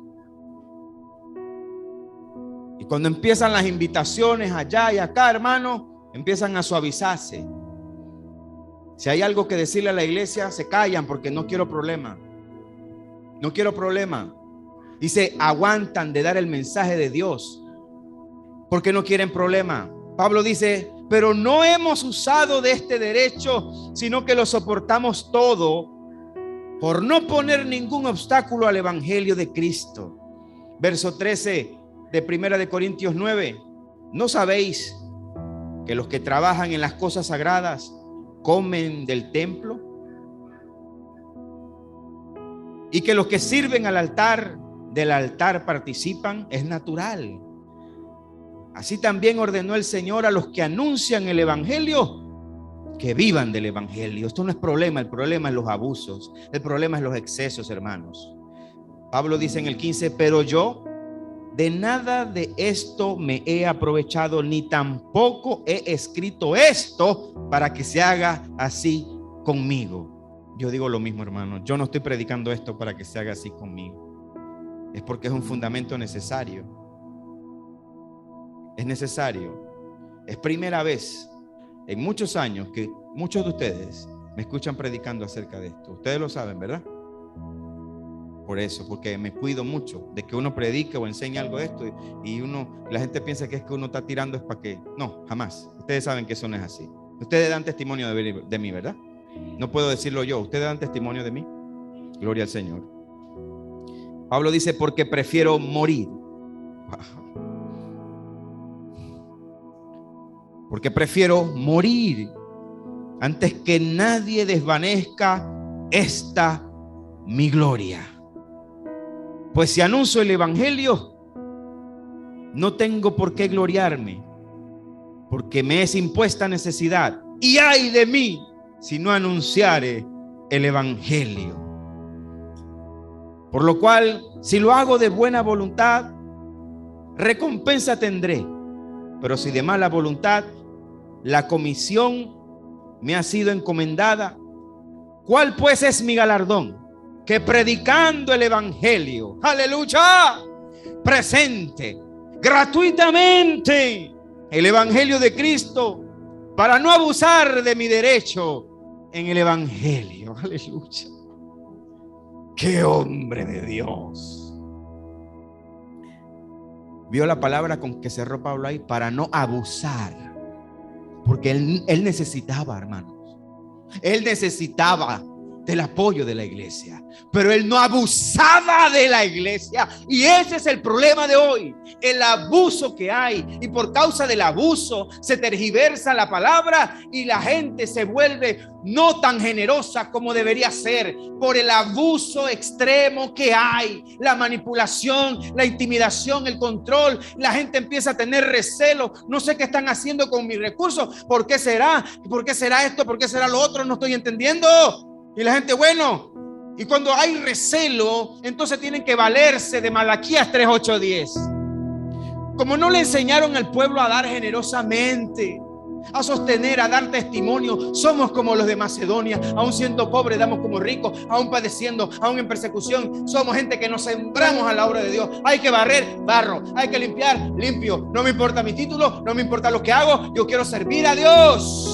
y cuando empiezan las invitaciones allá y acá, hermano, empiezan a suavizarse. Si hay algo que decirle a la iglesia, se callan porque no quiero problema. No quiero problema. Y se aguantan de dar el mensaje de Dios porque no quieren problema. Pablo dice, pero no hemos usado de este derecho, sino que lo soportamos todo por no poner ningún obstáculo al evangelio de Cristo. Verso 13 de 1 de Corintios 9. ¿No sabéis que los que trabajan en las cosas sagradas comen del templo? Y que los que sirven al altar, del altar participan. Es natural. Así también ordenó el Señor a los que anuncian el evangelio que vivan del evangelio. Esto no es problema, el problema es los abusos, el problema es los excesos, hermanos. Pablo dice en el 15, pero yo de nada de esto me he aprovechado, ni tampoco he escrito esto para que se haga así conmigo. Yo digo lo mismo, hermano. Yo no estoy predicando esto para que se haga así conmigo. Es porque es un fundamento necesario. Es necesario. Es primera vez en muchos años que muchos de ustedes me escuchan predicando acerca de esto. Ustedes lo saben, ¿verdad? Por eso, porque me cuido mucho de que uno predique o enseñe algo de esto y la gente piensa que es que uno está tirando es para que. No, jamás. Ustedes saben que eso no es así. Ustedes dan testimonio de mí, ¿verdad? No puedo decirlo yo. Ustedes dan testimonio de mí. Gloria al Señor. Pablo dice, porque prefiero morir. Porque prefiero morir antes que nadie desvanezca esta mi gloria. Pues si anuncio el evangelio, no tengo por qué gloriarme, porque me es impuesta necesidad. Y ay de mí si no anunciare el evangelio. Por lo cual, si lo hago de buena voluntad, recompensa tendré. Pero si de mala voluntad, la comisión me ha sido encomendada. ¿Cuál pues es mi galardón? Que predicando el evangelio, aleluya, presente gratuitamente el evangelio de Cristo, para no abusar de mi derecho en el evangelio. Aleluya. ¡Qué hombre de Dios! Vio la palabra con que cerró Pablo ahí, para no abusar, porque él necesitaba, hermanos, él necesitaba del apoyo de la iglesia, pero él no abusaba de la iglesia. Y ese es el problema de hoy, el abuso que hay, y por causa del abuso se tergiversa la palabra y la gente se vuelve no tan generosa como debería ser, por el abuso extremo que hay, la manipulación, la intimidación, el control. La gente empieza a tener recelo. No sé qué están haciendo con mis recursos. ¿Por qué será? ¿Por qué será esto? ¿Por qué será lo otro? No estoy entendiendo. Y la gente, bueno, y cuando hay recelo, entonces tienen que valerse de Malaquías 3:8-10. Como no le enseñaron al pueblo a dar generosamente, a sostener, a dar testimonio, somos como los de Macedonia. Aún siendo pobres damos como ricos, aún padeciendo, aún en persecución, somos gente que nos sembramos a la obra de Dios. Hay que barrer, barro. Hay que limpiar, limpio. No me importa mi título, no me importa lo que hago, yo quiero servir a Dios.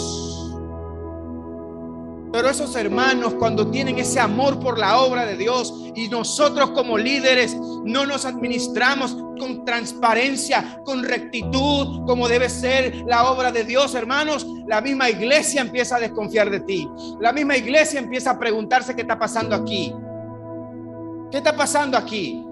Pero esos hermanos, cuando tienen ese amor por la obra de Dios, y nosotros como líderes no nos administramos con transparencia, con rectitud, como debe ser la obra de Dios, hermanos, la misma iglesia empieza a desconfiar de ti. La misma iglesia empieza a preguntarse qué está pasando aquí. ¿Qué está pasando aquí?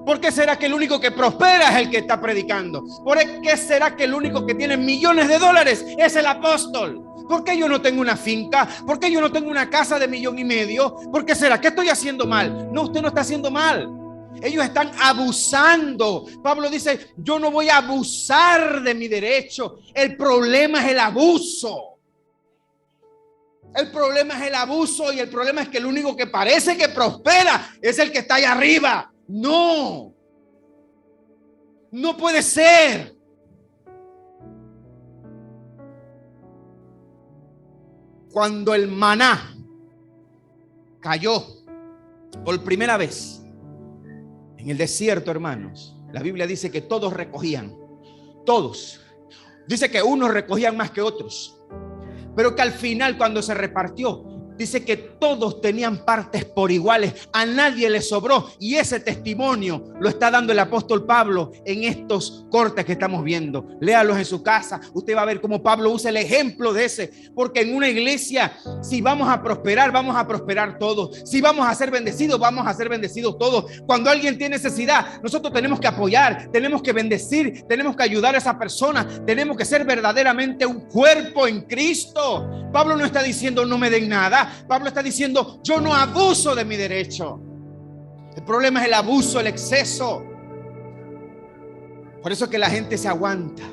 ¿Por qué será que el único que prospera es el que está predicando? ¿Por qué será que el único que tiene millones de dólares es el apóstol? ¿Por qué yo no tengo una finca? ¿Por qué yo no tengo una casa de 1,5 millones? ¿Por qué será? ¿Qué estoy haciendo mal? No, usted no está haciendo mal. Ellos están abusando. Pablo dice, yo no voy a abusar de mi derecho. El problema es el abuso. El problema es el abuso, y el problema es que el único que parece que prospera es el que está allá arriba. No. No puede ser. Cuando el maná cayó por primera vez en el desierto, hermanos, la Biblia dice que todos recogían. Todos. Dice que unos recogían más que otros, pero que al final, cuando se repartió, dice que todos tenían partes por iguales, a nadie le sobró, y ese testimonio lo está dando el apóstol Pablo en estos cortes que estamos viendo. Léalos en su casa, usted va a ver cómo Pablo usa el ejemplo de ese, porque en una iglesia, si vamos a prosperar todos, si vamos a ser bendecidos, vamos a ser bendecidos todos. Cuando alguien tiene necesidad, nosotros tenemos que apoyar, tenemos que bendecir, tenemos que ayudar a esa persona, tenemos que ser verdaderamente un cuerpo en Cristo. Pablo no está diciendo no me den nada. Pablo está diciendo yo no abuso de mi derecho. El problema es el abuso, el exceso. Por eso es que la gente se aguanta.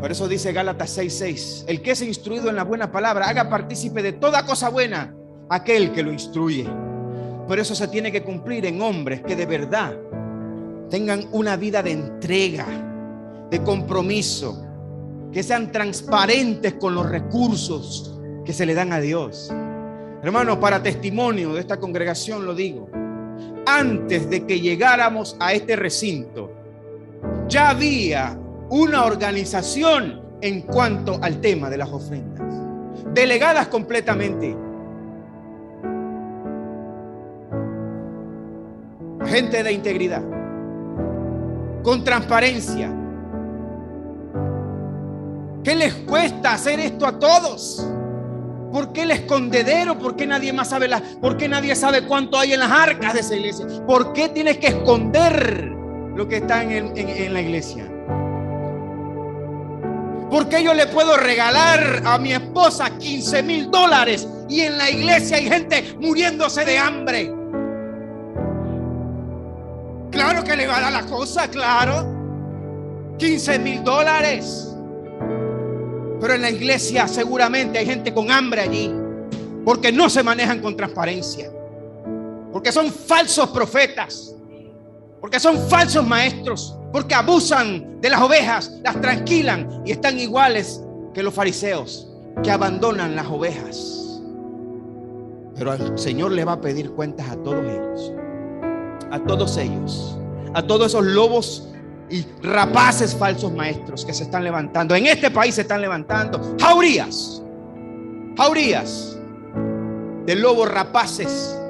Por eso dice Gálatas 6:6: el que es instruido en la buena palabra, haga partícipe de toda cosa buena aquel que lo instruye. Por eso se tiene que cumplir en hombres que de verdad tengan una vida de entrega, de compromiso, que sean transparentes con los recursos que se le dan a Dios. Hermano, para testimonio de esta congregación lo digo, antes de que llegáramos a este recinto, ya había una organización en cuanto al tema de las ofrendas, delegadas completamente. Gente de integridad, con transparencia. ¿Qué les cuesta hacer esto a todos? ¿Por qué el escondedero? ¿Por qué nadie más sabe por qué nadie sabe cuánto hay en las arcas de esa iglesia? ¿Por qué tienes que esconder lo que está en la iglesia? ¿Por qué yo le puedo regalar a mi esposa $15,000 y en la iglesia hay gente muriéndose de hambre? Claro que le va a dar la cosa, claro. $15,000. Pero en la iglesia seguramente hay gente con hambre allí, porque no se manejan con transparencia, porque son falsos profetas, porque son falsos maestros, porque abusan de las ovejas, las tranquilan y están iguales que los fariseos que abandonan las ovejas. Pero el Señor le va a pedir cuentas a todos ellos, a todos ellos, a todos esos lobos y rapaces falsos maestros que se están levantando. En este país se están levantando jaurías de lobos rapaces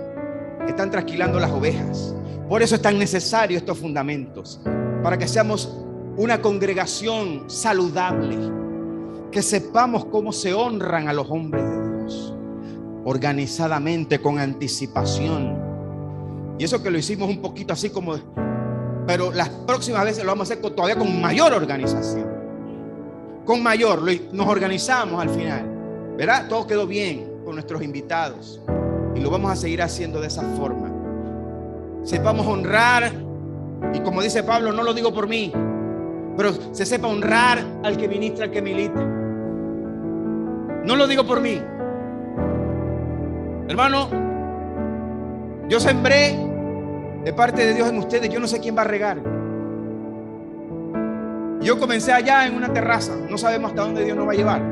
que están trasquilando las ovejas. Por eso es tan necesario estos fundamentos, para que seamos una congregación saludable, que sepamos cómo se honran a los hombres de Dios, organizadamente, con anticipación. Y eso que lo hicimos un poquito así como, pero las próximas veces lo vamos a hacer todavía con mayor organización, con mayor, nos organizamos al final, ¿verdad? Todo quedó bien con nuestros invitados y lo vamos a seguir haciendo de esa forma. Sepamos honrar, y como dice Pablo, no lo digo por mí, pero se sepa honrar al que ministra, al que milita. No lo digo por mí, hermano. Yo sembré de parte de Dios en ustedes. Yo no sé quién va a regar. Yo comencé allá en una terraza. No sabemos hasta dónde Dios nos va a llevar.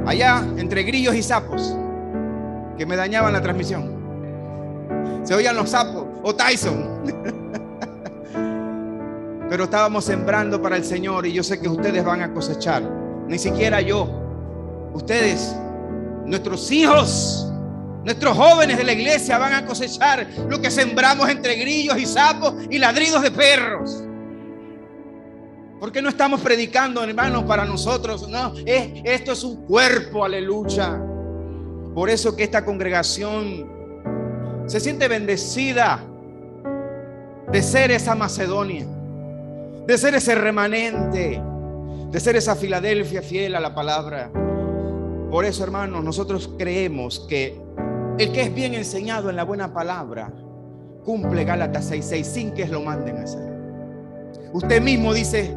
Allá entre grillos y sapos que me dañaban la transmisión. Se oían los sapos o Tyson. Pero estábamos sembrando para el Señor, y yo sé que ustedes van a cosechar. Ni siquiera yo. Ustedes, nuestros hijos, nuestros jóvenes de la iglesia van a cosechar lo que sembramos entre grillos y sapos y ladridos de perros. Porque no estamos predicando, hermanos, para nosotros. No, esto es un cuerpo, aleluya. Por eso que esta congregación se siente bendecida de ser esa Macedonia, de ser ese remanente, de ser esa Filadelfia fiel a la palabra. Por eso, hermanos, nosotros creemos que el que es bien enseñado en la buena palabra cumple Gálatas 6:6 sin que lo manden a hacer. Usted mismo dice: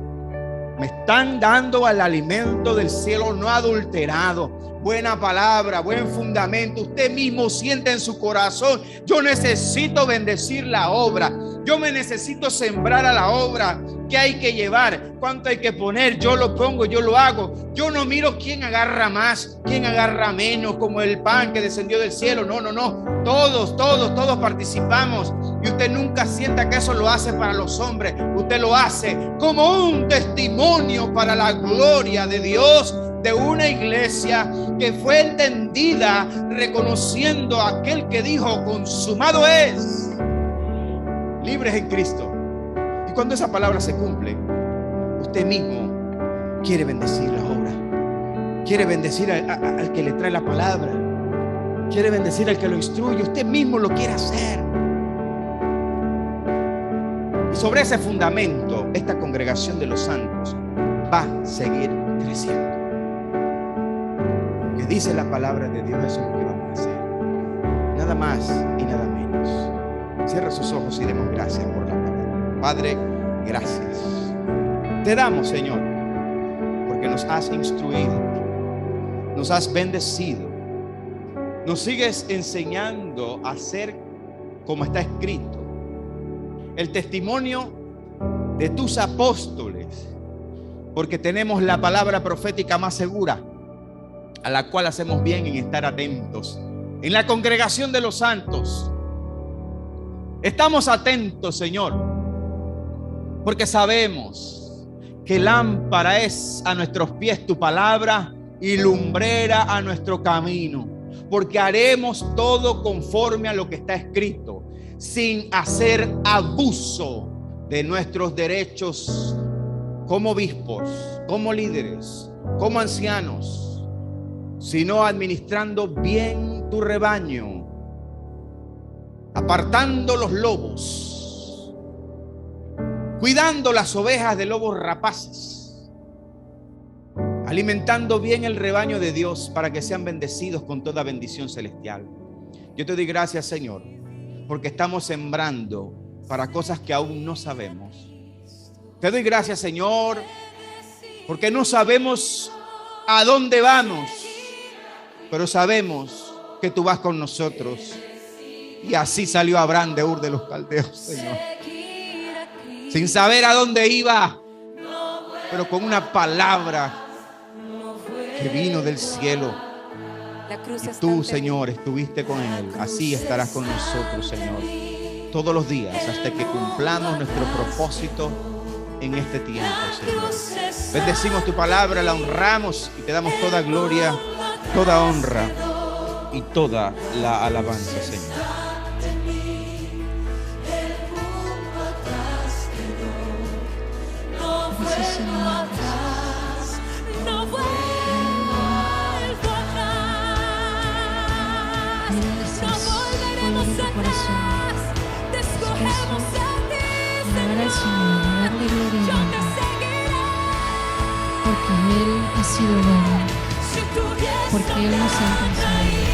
me están dando al alimento del cielo no adulterado, buena palabra, buen fundamento. Usted mismo siente en su corazón: yo necesito bendecir la obra, yo me necesito sembrar a la obra. ¿Qué hay que llevar? ¿Cuánto hay que poner? Yo lo pongo, yo lo hago. Yo no miro quién agarra más, quién agarra menos, como el pan que descendió del cielo. No. Todos participamos. Y usted nunca sienta que eso lo hace para los hombres. Usted lo hace como un testimonio para la gloria de Dios, de una iglesia que fue entendida reconociendo a aquel que dijo: consumado es, libres en Cristo. Y cuando esa palabra se cumple, usted mismo quiere bendecir la obra, quiere bendecir al que le trae la palabra, quiere bendecir al que lo instruye. Usted mismo lo quiere hacer. Y sobre ese fundamento, esta congregación de los santos va a seguir creciendo. Que dice la palabra de Dios, eso es lo que vamos a hacer. Nada más y nada menos. Cierra sus ojos y demos gracias por la palabra. Padre, gracias. Te damos, Señor, porque nos has instruido, nos has bendecido, nos sigues enseñando a hacer como está escrito. El testimonio de tus apóstoles, porque tenemos la palabra profética más segura, a la cual hacemos bien en estar atentos. En la congregación de los santos estamos atentos, Señor, porque sabemos que lámpara es a nuestros pies tu palabra y lumbrera a nuestro camino, porque haremos todo conforme a lo que está escrito, sin hacer abuso de nuestros derechos como obispos, como líderes, como ancianos, sino administrando bien tu rebaño, apartando los lobos, cuidando las ovejas de lobos rapaces, alimentando bien el rebaño de Dios para que sean bendecidos con toda bendición celestial. Yo te doy gracias, Señor, porque estamos sembrando para cosas que aún no sabemos. Te doy gracias, Señor, porque no sabemos a dónde vamos, pero sabemos que tú vas con nosotros. Y así salió Abraham de Ur de los Caldeos, Señor, sin saber a dónde iba, pero con una palabra que vino del cielo. Y tú, Señor, estuviste con él. Así estarás con nosotros, Señor, todos los días hasta que cumplamos nuestro propósito en este tiempo, Señor. Bendecimos tu palabra, la honramos y te damos toda gloria, toda honra y toda la alabanza, Señor. Porque Él ha sido bueno, porque Él nos ha alcanzado.